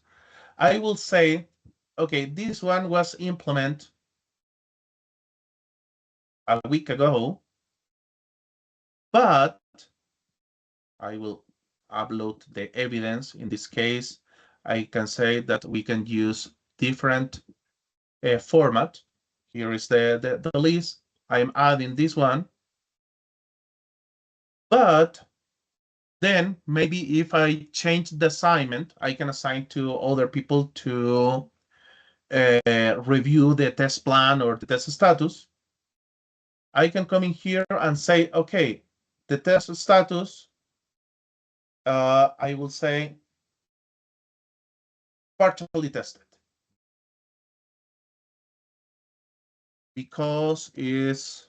I will say, okay, this one was implemented a week ago, but I will upload the evidence. In this case, I can say that we can use different format. Here is the list. I'm adding this one. But then maybe if I change the assignment, I can assign to other people to review the test plan or the test status. I can come in here and say, okay, the test status, I will say partially tested, because is,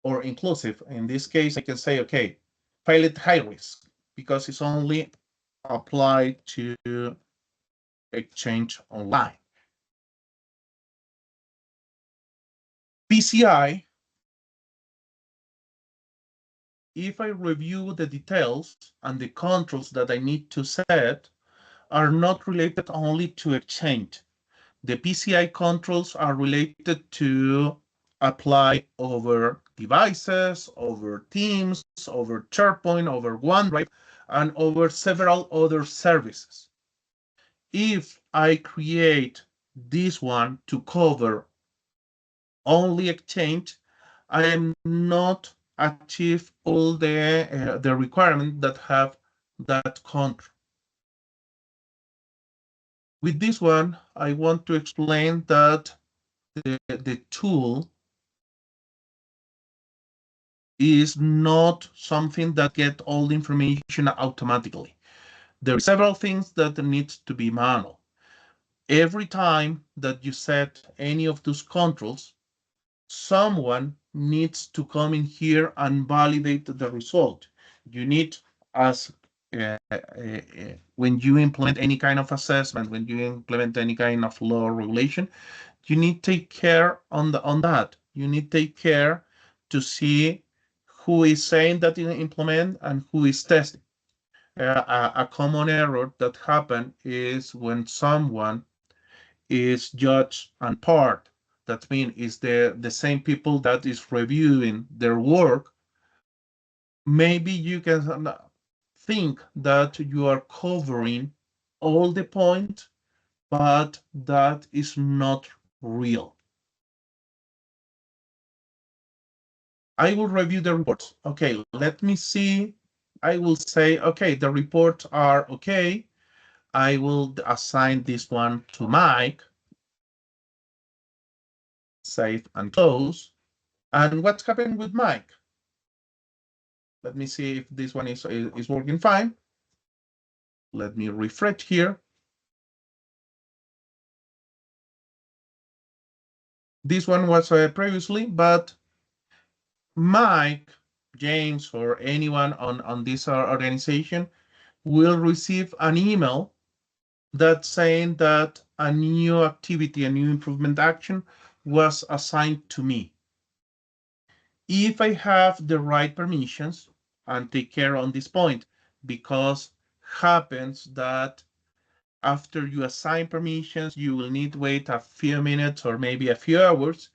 or inclusive. In this case, I can say, okay, pilot high risk, because it's only applied to Exchange Online. PCI, if I review the details and the controls that I need to set are not related only to Exchange. The PCI controls are related to apply over devices, over Teams, over SharePoint, over OneDrive, and over several other services. If I create this one to cover only Exchange, I am not achieve all the requirements that have that control. With this one, I want to explain that the tool is not something that get all the information automatically. There are several things that need to be manual. Every time that you set any of those controls, someone needs to come in here and validate the result. You need, as when you implement any kind of assessment, when you implement any kind of law or regulation, you need to take care on that. You need to take care to see who is saying that you implement and who is testing. A common error that happens is when someone is judge and part. That means is the same people that is reviewing their work. Maybe you can think that you are covering all the point, but that is not real. I will review the reports. Okay, let me see. I will say, okay, the reports are okay. I will assign this one to Mike. Save and close. And what's happening with Mike? Let me see if this one is working fine. Let me refresh here. This one was previously, but Mike, James, or anyone on this organization will receive an email that's saying that a new activity, a new improvement action was assigned to me. If I have the right permissions, and take care on this point, because happens that after you assign permissions, you will need to wait a few minutes or maybe a few hours.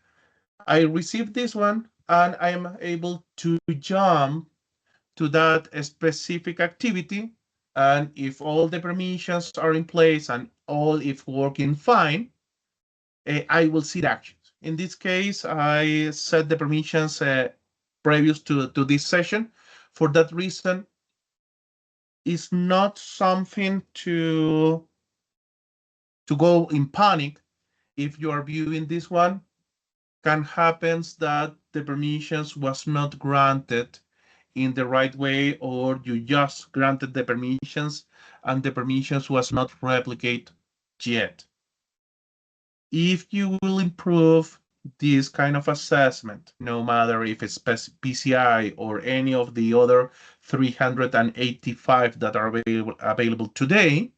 I receive this one and I am able to jump to that specific activity. And if all the permissions are in place and all is working fine, I will see the actions. In this case, I set the permissions previous to this session. For that reason, it's not something to go in panic. If you are viewing this one, can happen that the permissions was not granted in the right way, or you just granted the permissions and the permissions was not replicated yet. If you will improve this kind of assessment, no matter if it's PCI or any of the other 385 that are available today,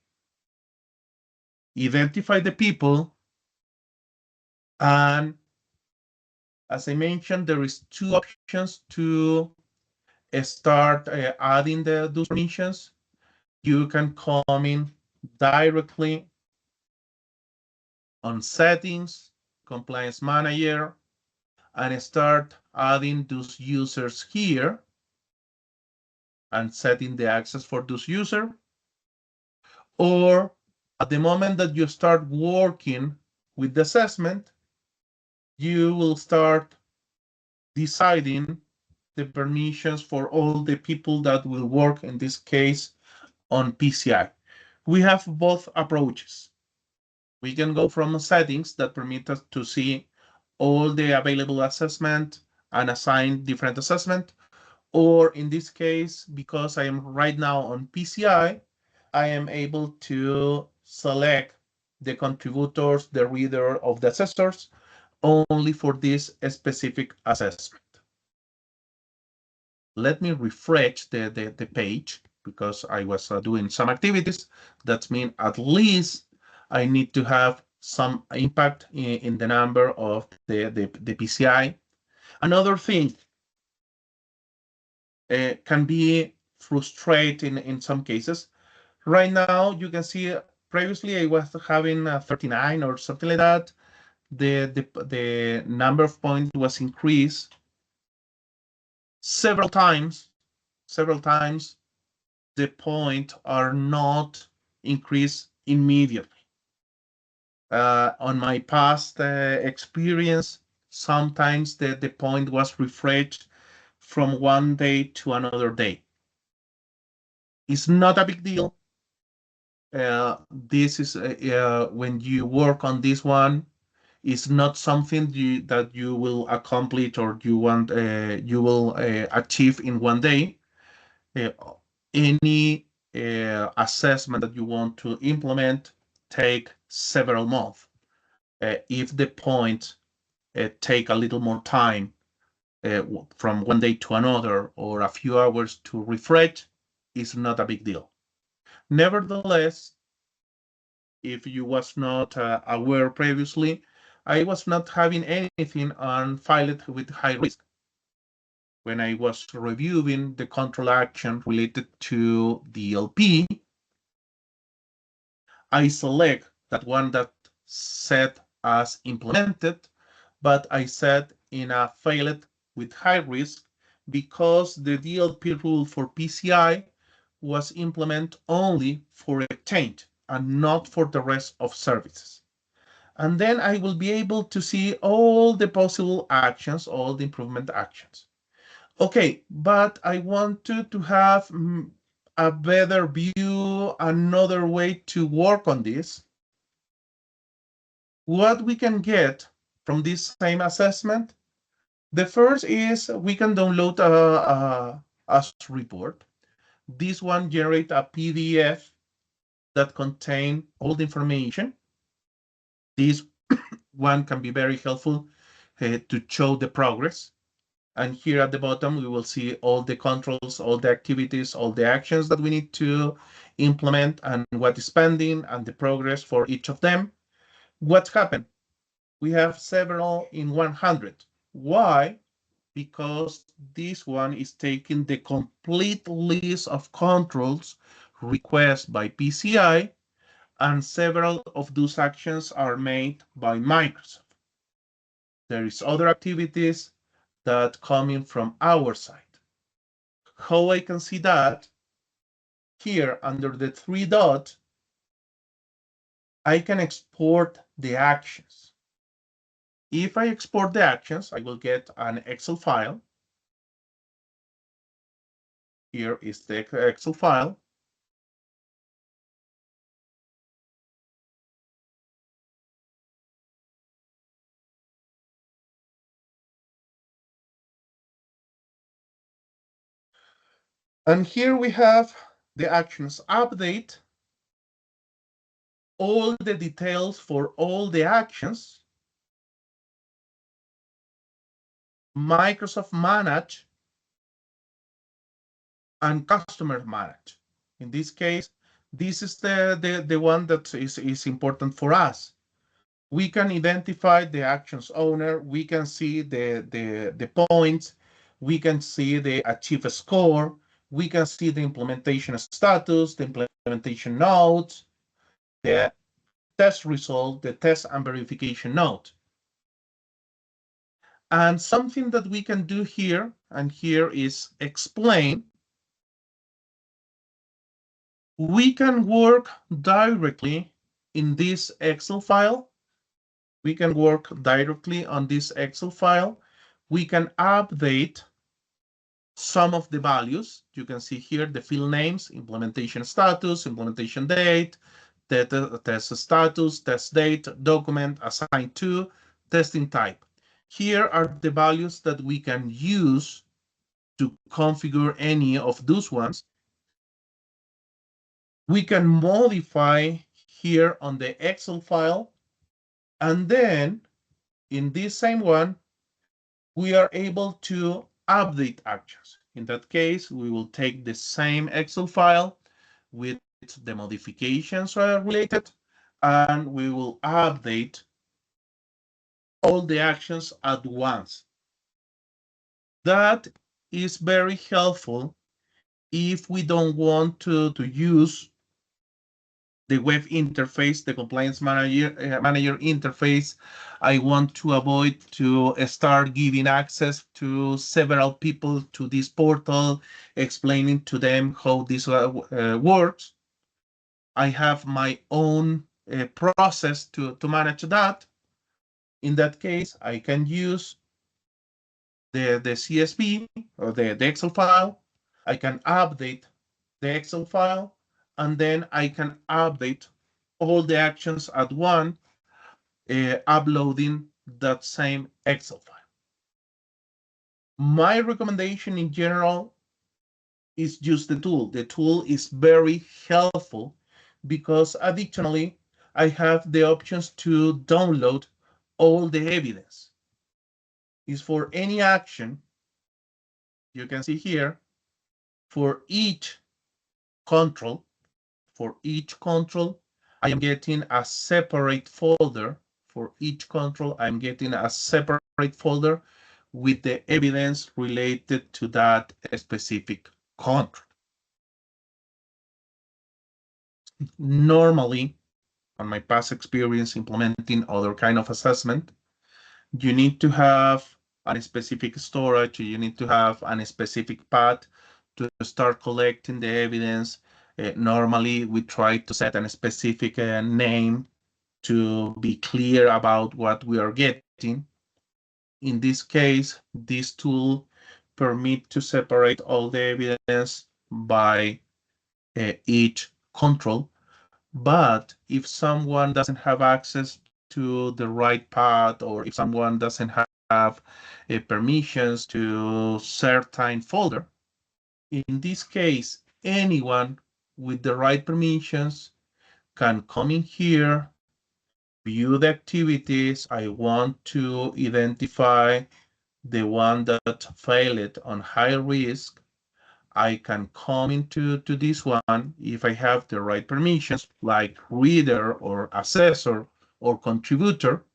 identify the people, and as I mentioned, there is two options to start adding those permissions. You can come in directly on settings, compliance manager, and start adding those users here and setting the access for those users. Or at the moment that you start working with the assessment, you will start deciding the permissions for all the people that will work, in this case, on PCI. We have both approaches. We can go from settings that permit us to see all the available assessment and assign different assessment. Or in this case, because I am right now on PCI, I am able to select the contributors, the reader of the assessors, only for this specific assessment. Let me refresh the page because I was doing some activities. That means at least I need to have some impact in the number of the PCI. Another thing can be frustrating in some cases. Right now, you can see previously I was having 39 or something like that. The number of points was increased several times. The points are not increased immediately. On my past experience, sometimes the point was refreshed from one day to another day. It's not a big deal. This is when you work on this one, it's not something that you will accomplish or you will achieve in one day. Uh, any assessment that you want to implement take several months. If the points take a little more time from one day to another or a few hours to refresh, it's not a big deal. Nevertheless, if you was not aware previously, I was not having anything on filed with high risk. When I was reviewing the control action related to the LP, I select that one that set as implemented, but I set in a failed with high risk because the DLP rule for PCI was implemented only for Exchange and not for the rest of services. And then I will be able to see all the possible actions, all the improvement actions. Okay, but I wanted to have a better view, another way to work on this. What we can get from this same assessment, the first is we can download a report. This one generates a PDF that contains all the information. This one can be very helpful to show the progress. And here at the bottom, we will see all the controls, all the activities, all the actions that we need to implement and what is pending and the progress for each of them. What's happened? We have several in 100. Why? Because this one is taking the complete list of controls requests by PCI, and several of those actions are made by Microsoft. There is other activities that coming from our side. How I can see that? Here under the three dots, I can export the actions. If I export the actions, I will get an Excel file. Here is the Excel file. And here we have the actions update, all the details for all the actions, Microsoft Manage, and Customer Manage. In this case, this is the one that is important for us. We can identify the actions owner, we can see the points, we can see the achieve score, we can see the implementation status, the implementation notes, the test result, the test and verification note. And something that we can do here, and here is explain, we can work directly in this Excel file. We can work directly on this Excel file. We can update some of the values. You can see here the field names, implementation status, implementation date, test status, test date, document, assigned to, testing type. Here are the values that we can use to configure any of those ones. We can modify here on the Excel file, and then in this same one, we are able to update actions. In that case, we will take the same Excel file with the modifications related, and we will update all the actions at once. That is very helpful if we don't want to use the web interface, the compliance manager interface. I want to avoid to start giving access to several people to this portal, explaining to them how this works. I have my own process to manage that. In that case, I can use the CSV or the Excel file. I can update the Excel file, and then I can update all the actions at once, uploading that same Excel file. My recommendation in general is use the tool. The tool is very helpful because additionally, I have the options to download all the evidence. Is for any action, you can see here, for each control, I am getting a separate folder. For each control, I'm getting a separate folder with the evidence related to that specific control. Normally, on my past experience implementing other kind of assessment, you need to have a specific storage, you need to have a specific path to start collecting the evidence. Normally, we try to set a specific name to be clear about what we are getting. In this case, this tool permit to separate all the evidence by each control. But if someone doesn't have access to the right path, or if someone doesn't have permissions to certain folder, in this case, anyone with the right permissions can come in here, view the activities. I want to identify the one that failed on high risk. I can come into this one if I have the right permissions, like reader or assessor or contributor.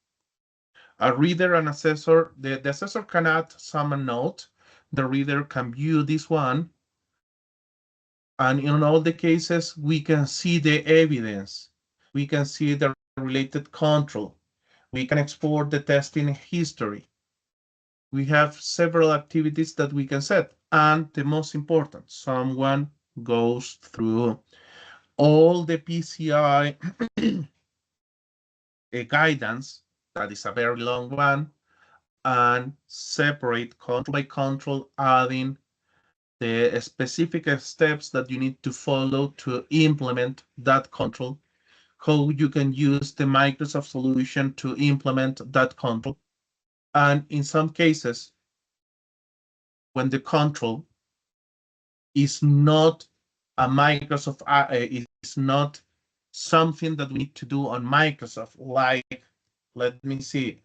A reader and assessor, the assessor can add some note. The reader can view this one. And in all the cases, we can see the evidence. We can see the related control. We can export the testing history. We have several activities that we can set. And the most important, someone goes through all the PCI guidance, that is a very long one, and separate control by control, adding the specific steps that you need to follow to implement that control, how you can use the Microsoft solution to implement that control. And in some cases, when the control is not a Microsoft, is not something that we need to do on Microsoft, like, let me see,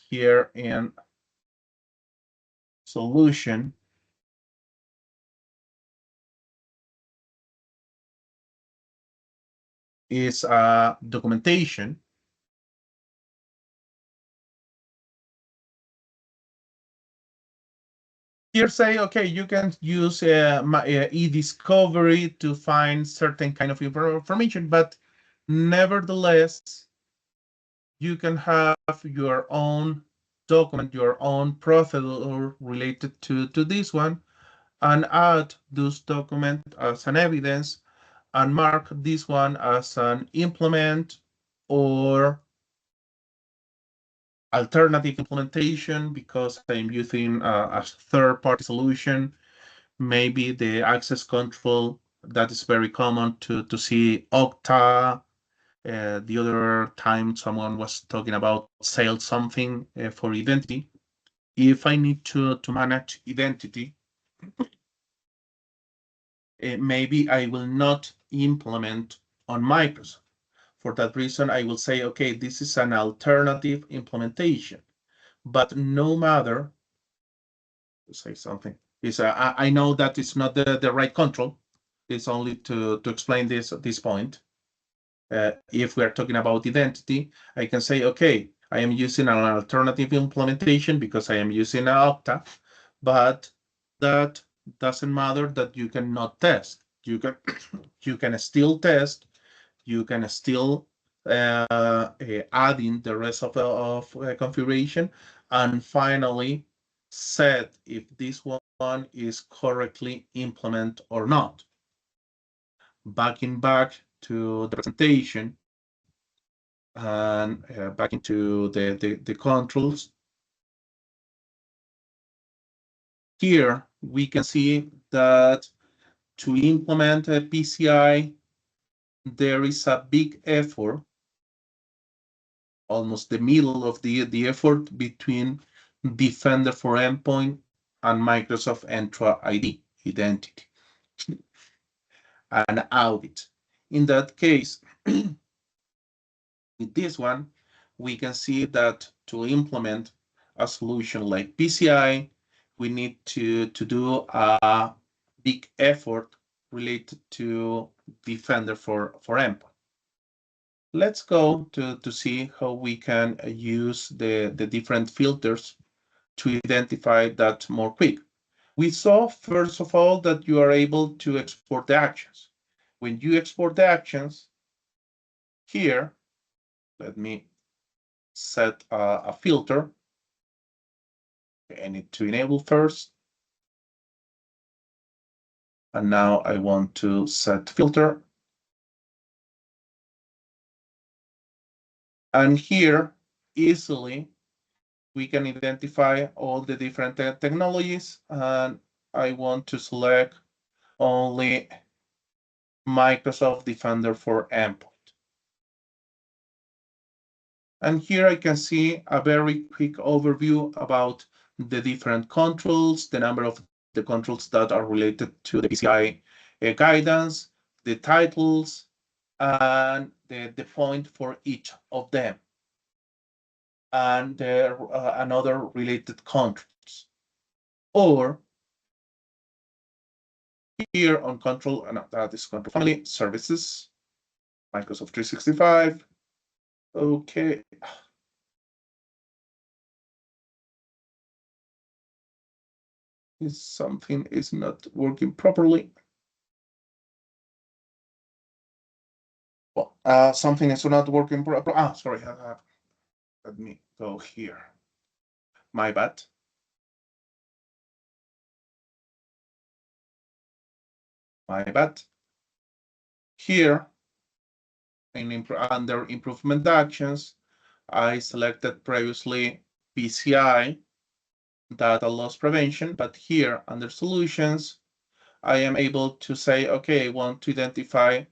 here in solution, is documentation. Here say, okay, you can use e-discovery to find certain kind of information, but nevertheless, you can have your own document, your own procedure related to this one, and add those documents as an evidence and mark this one as an implement or alternative implementation because I'm using a third-party solution. Maybe the access control, that is very common to see Okta. The other time someone was talking about sale something for identity. If I need to manage identity, maybe I will not implement on Microsoft. For that reason, I will say, okay, this is an alternative implementation. But no matter, say something, I know that it's not the right control. It's only to explain this at this point. If we're talking about identity, I can say, okay, I am using an alternative implementation because I am using Okta, but that doesn't matter that you cannot test. You can you can still test. You can still add in the rest of configuration, and finally set if this one is correctly implemented or not. Backing back to the presentation and back into the controls. Here we can see that to implement a PCI, there is a big effort, almost the middle of the effort between Defender for Endpoint and Microsoft Entra ID, identity, and audit. In that case, with this one, we can see that to implement a solution like PCI, we need to do a big effort related to Defender for Endpoint. Let's go to see how we can use the different filters to identify that more quick. We saw, first of all, that you are able to export the actions. When you export the actions, here, let me set a filter. I need to enable first. And now I want to set filter. And here, easily, we can identify all the different technologies, and I want to select only Microsoft Defender for Endpoint. And here I can see a very quick overview about the different controls, the number of the controls that are related to the PCI guidance, the titles, and the point for each of them, and there another related controls. Or here on control, that is control family, services, Microsoft 365. Okay. Something is not working properly. Well, something is not working properly. Sorry. Let me go here. My bad. My bad. Here, under improvement actions, I selected previously PCI, data loss prevention, but here under solutions, I am able to say, okay, I want to identify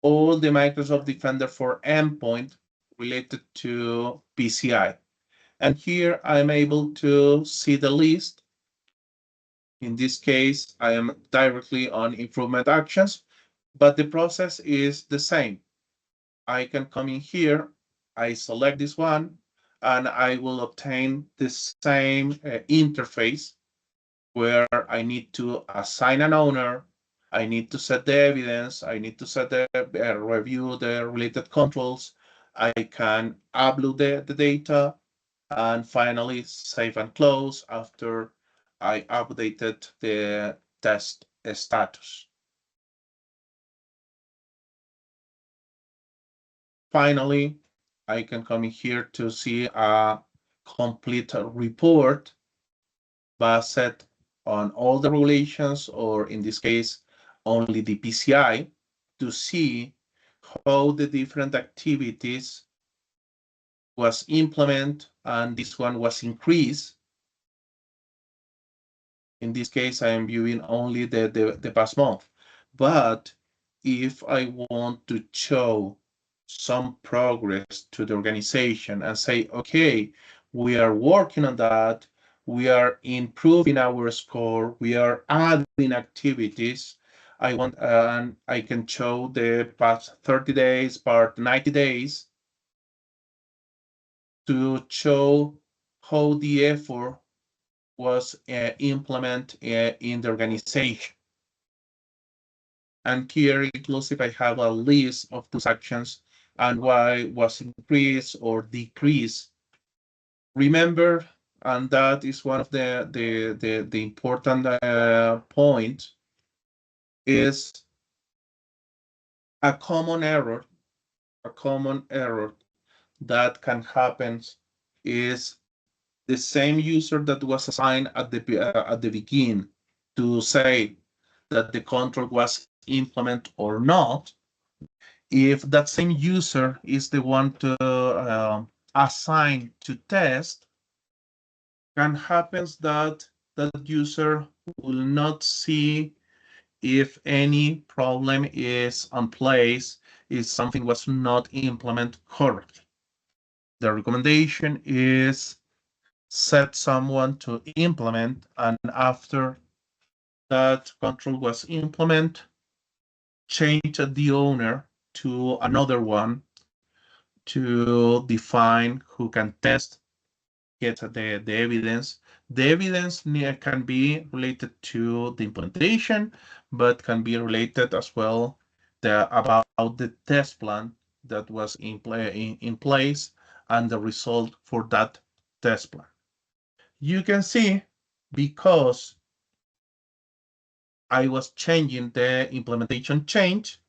all the Microsoft Defender for Endpoint related to PCI. And here I'm able to see the list. In this case, I am directly on improvement actions, but the process is the same. I can come in here, I select this one, and I will obtain the same interface where I need to assign an owner, I need to set the evidence, I need to set the review the related controls, I can upload the data, and finally save and close after I updated the test status. Finally, I can come in here to see a complete report based on all the regulations, or in this case, only the PCI, to see how the different activities was implemented and this one was increased. In this case, I am viewing only the past month. But if I want to show some progress to the organization and say, okay, we are working on that, we are improving our score, we are adding activities, I want, and I can show the past 30 days, past 90 days, to show how the effort was implemented in the organization. And here inclusive, I have a list of those actions and why was increased or decreased. Remember, and that is one of the important point, is a common error that can happen is the same user that was assigned at the beginning to say that the control was implemented or not. If that same user is the one to assign to test, can happens that that user will not see if any problem is on place, if something was not implemented correctly. The recommendation is set someone to implement, and after that control was implemented, change the owner to another one to define who can test, get the evidence. The evidence can be related to the implementation, but can be related as well about the test plan that was in place and the result for that test plan. You can see, because I was changing the implementation change,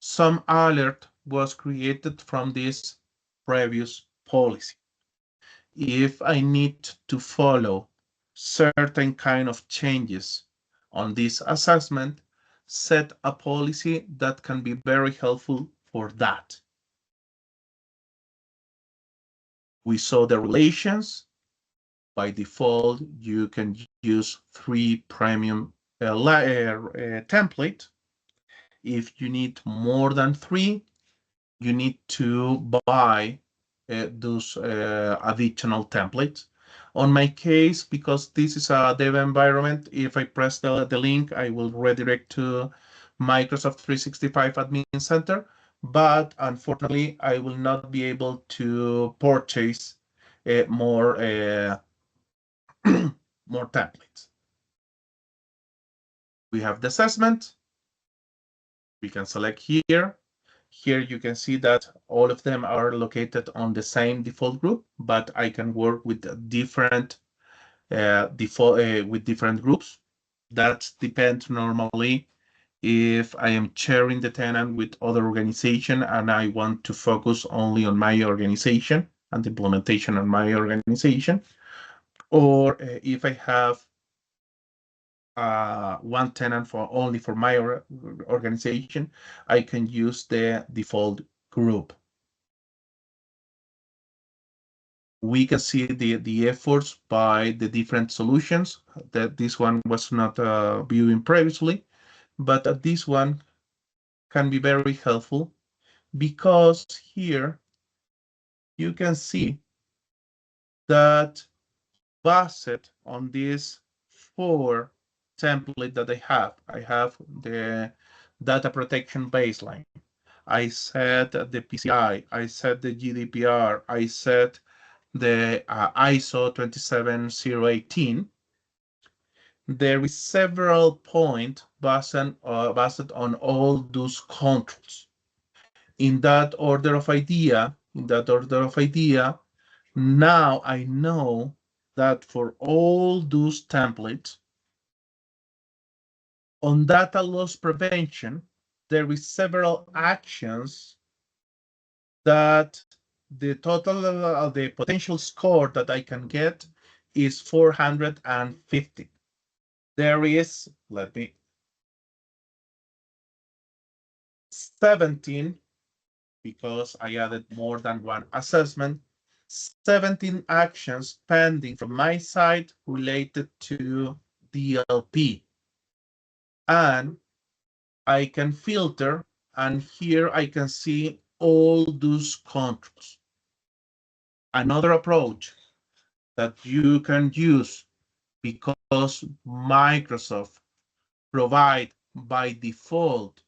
some alert was created from this previous policy. If I need to follow certain kind of changes on this assessment, set a policy that can be very helpful for that. We saw the relations. By default, you can use 3 premium template. If you need more than 3, you need to buy those additional templates. On my case, because this is a dev environment, if I press the link, I will redirect to Microsoft 365 Admin Center, but unfortunately, I will not be able to purchase more more templates. We have the assessment. We can select here. Here you can see that all of them are located on the same default group, but I can work with different with different groups. That depends normally if I am sharing the tenant with other organization and I want to focus only on my organization and the implementation on my organization, or if I have one tenant for only for my organization, I can use the default group. We can see the efforts by the different solutions that this one was not viewing previously, but this one can be very helpful because here you can see that based on these 4 template that I have the data protection baseline. I set the PCI, I set the GDPR, I set the ISO 27018. There is several points based on all those controls. In that order of idea, now I know that for all those templates, on data loss prevention, there is several actions that the total of the potential score that I can get is 450. There is, let me, 17, because I added more than one assessment, 17 actions pending from my side related to DLP. And I can filter, and here I can see all those controls. Another approach that you can use, because Microsoft provide by default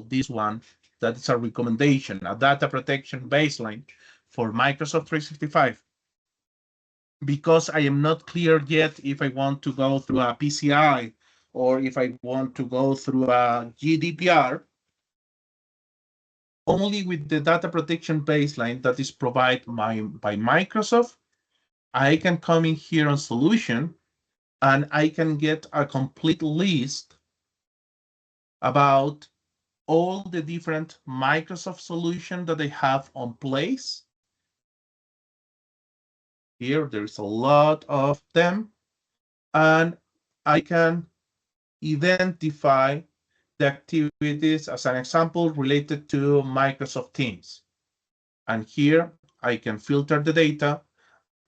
this one, that is a recommendation, a data protection baseline for Microsoft 365. Because I am not clear yet if I want to go through a PCI or if I want to go through a GDPR, only with the data protection baseline that is provided by Microsoft, I can come in here on solution and I can get a complete list about all the different Microsoft solutions that they have on place. Here, there's a lot of them, and I can identify the activities as an example related to Microsoft Teams. And here I can filter the data,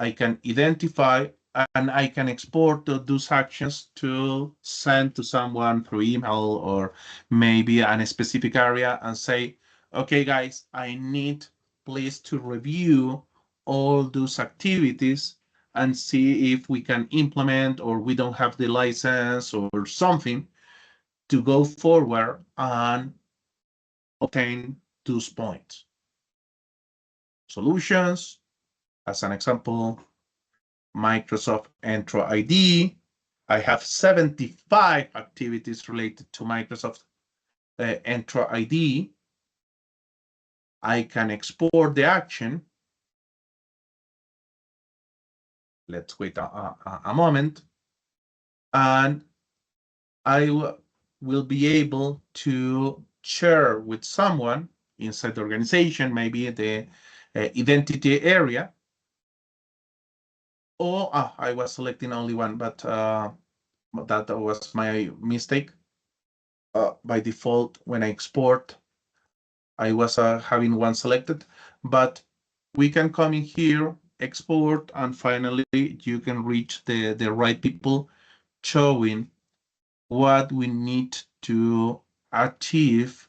I can identify, and I can export those actions to send to someone through email or maybe in a specific area and say, okay, guys, I need please to review all those activities and see if we can implement or we don't have the license or something to go forward and obtain those points. Solutions, as an example, Microsoft Entra ID. I have 75 activities related to Microsoft Entra ID. I can export the action. Let's wait a moment. And I will be able to share with someone inside the organization, maybe the identity area. Oh, I was selecting only one, but that was my mistake. By default, when I export, I was having one selected, but we can come in here, export, and finally you can reach the right people showing what we need to achieve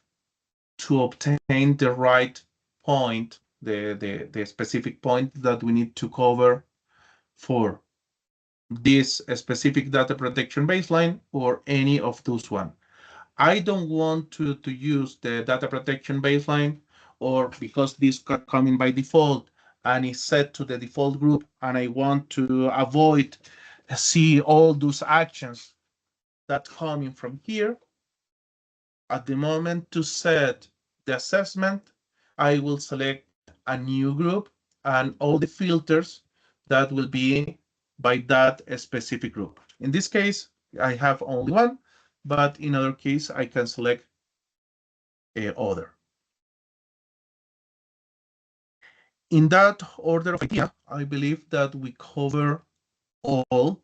to obtain the right point, the specific point that we need to cover for this specific data protection baseline or any of those one. I don't want to use the data protection baseline, or because this got coming by default and is set to the default group, and I want to avoid see all those actions that coming from here. At the moment to set the assessment, I will select a new group and all the filters that will be by that specific group. In this case, I have only one, but in other case, I can select other. In that order of idea, I believe that we cover all.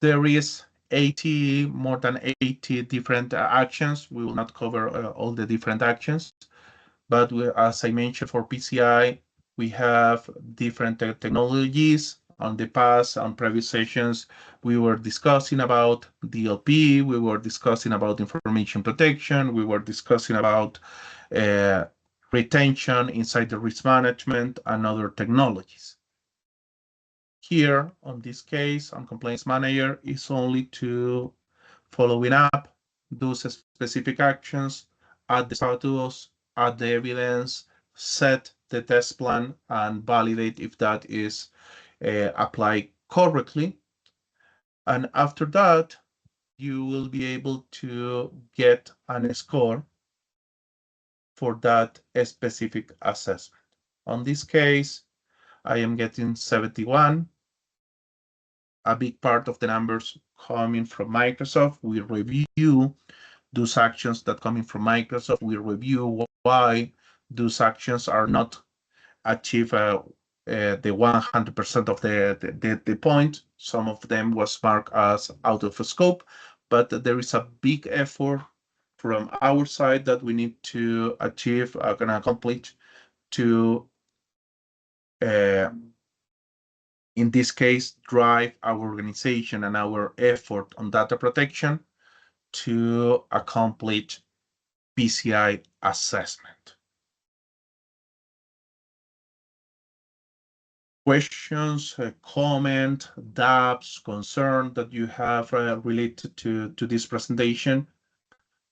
There is 80, more than 80 different actions. We will not cover all the different actions, but as I mentioned for PCI, we have different technologies. On the past, on previous sessions, we were discussing about DLP, we were discussing about information protection, we were discussing about uh, retention inside the risk management and other technologies. Here, on this case, on Compliance Manager, is only to following up those specific actions, add the status, add the evidence, set the test plan, and validate if that is applied correctly. And after that, you will be able to get a score for that specific assessment. On this case, I am getting 71. A big part of the numbers coming from Microsoft. We review those actions that coming from Microsoft. We review why those actions are not achieve the 100% of the point. Some of them was marked as out of scope, but there is a big effort from our side that we need to achieve and accomplish to in this case, drive our organization and our effort on data protection to accomplish PCI assessment. Questions, comment, doubts, concern that you have related to this presentation.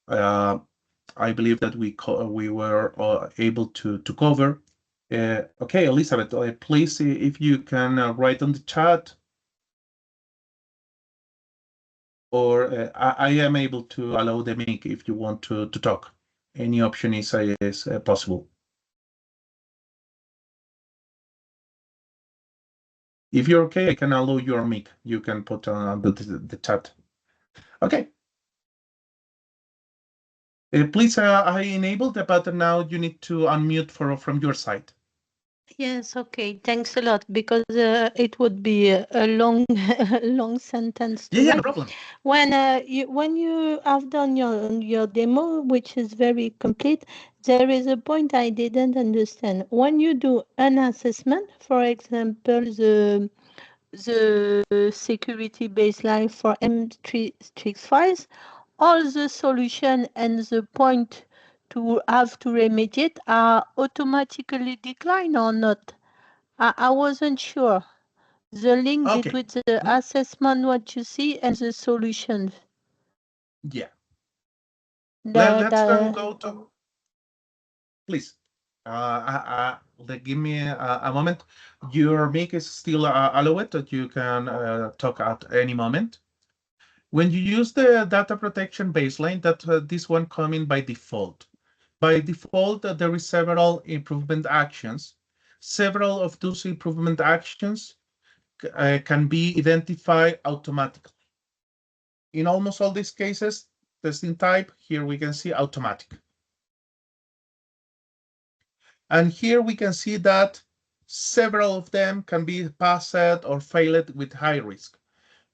I believe that we were able to cover. Okay, Elizabeth, please, if you can write on the chat, or I am able to allow the mic if you want to talk. Any option is possible. If you're okay, I can allow your mic. You can put on the chat. Okay. Please, I enabled the button now. You need to unmute from your side. Yes, okay. Thanks a lot, because it would be a long, long sentence to Yeah, write. no problem. When you have done your demo, which is very complete, there is a point I didn't understand. When you do an assessment, for example, the security baseline for M365, all the solution and the point to have to remediate are automatically declined or not? I wasn't sure. The link Okay. between the assessment, what you see, and the solution. Yeah. The, Let's then go to, please. Give me a moment. Your mic is still allowed that you can talk at any moment. When you use the data protection baseline, that this one coming by default. By default, there is several improvement actions. Several of those improvement actions can be identified automatically. In almost all these cases, testing type, here we can see automatic. And here we can see that several of them can be passed or failed with high risk.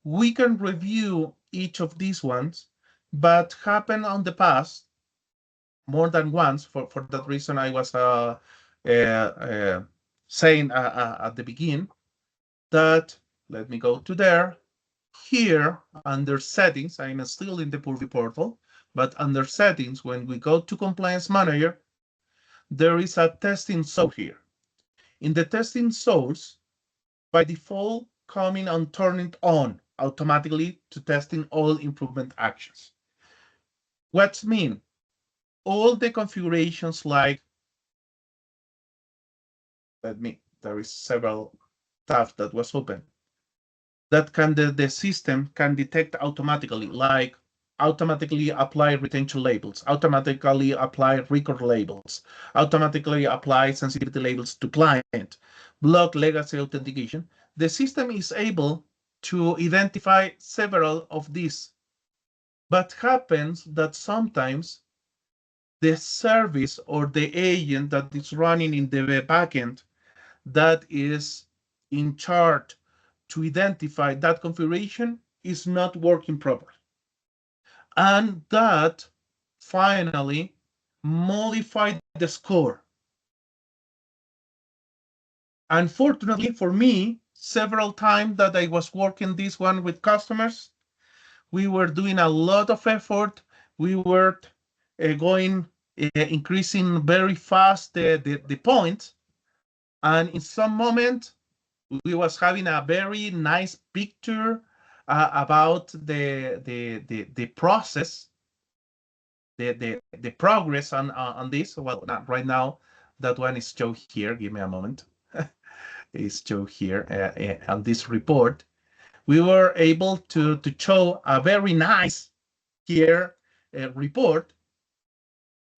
We can review each of these ones, but happened on the past more than once. For that reason, I was saying at the beginning that, let me go to there. Here under settings, I'm still in the Purview portal, but under settings, when we go to Compliance Manager, there is a testing source here. In the testing source, by default, coming and turning on automatically to testing all improvement actions. What's mean? All the configurations like, there is several tabs that was open, that the system can detect automatically, like automatically apply retention labels, automatically apply record labels, automatically apply sensitivity labels to client, block legacy authentication. The system is able to identify several of these, but happens that sometimes the service or the agent that is running in the backend that is in charge to identify that configuration is not working properly. And that finally modified the score. Unfortunately for me, several times that I was working this one with customers, we were doing a lot of effort. We were going, increasing very fast the points. And in some moment, we was having a very nice picture about the process, the progress on this. Well, not right now, that one is shown here. Give me a moment. It's shown here on this report. We were able to show a very nice here report,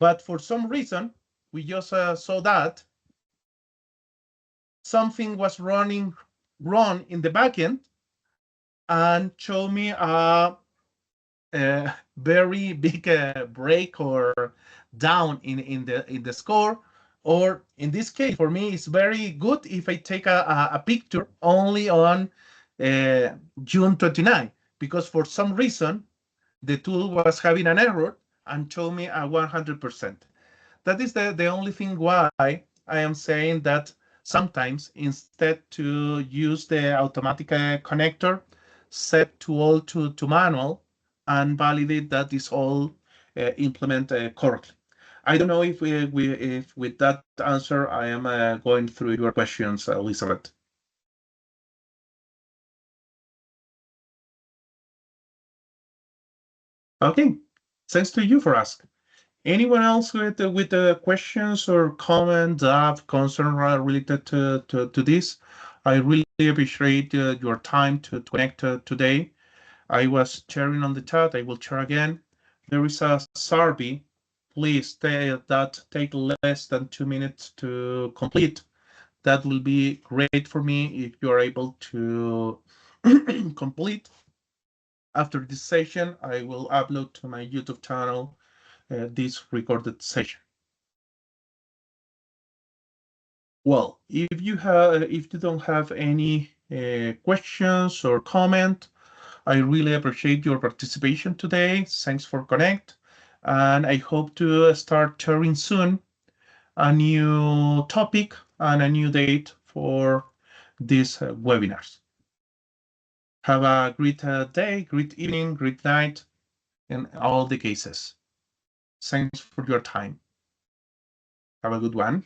but for some reason, we just saw that something was running wrong in the backend and show me a very big break or down in the score. Or in this case, for me, it's very good if I take a picture only on June 29, because for some reason, the tool was having an error and showed me a 100%. That is the only thing why I am saying that sometimes instead to use the automatic connector, set to all to manual and validate that is all implemented correctly. I don't know if if with that answer I am going through your questions, Elizabeth. Okay, thanks to you for asking. Anyone else with questions or comments, concern related to this? I really appreciate your time to connect today. I was sharing on the chat. I will share again. There is a survey. Please take less than 2 minutes to complete. That will be great for me if you are able to complete. After this session, I will upload to my YouTube channel this recorded session. Well, if you don't have any questions or comment, I really appreciate your participation today. Thanks for connect, and I hope to start sharing soon a new topic and a new date for these webinars. Have a great day, great evening, great night in all the cases. Thanks for your time. Have a good one.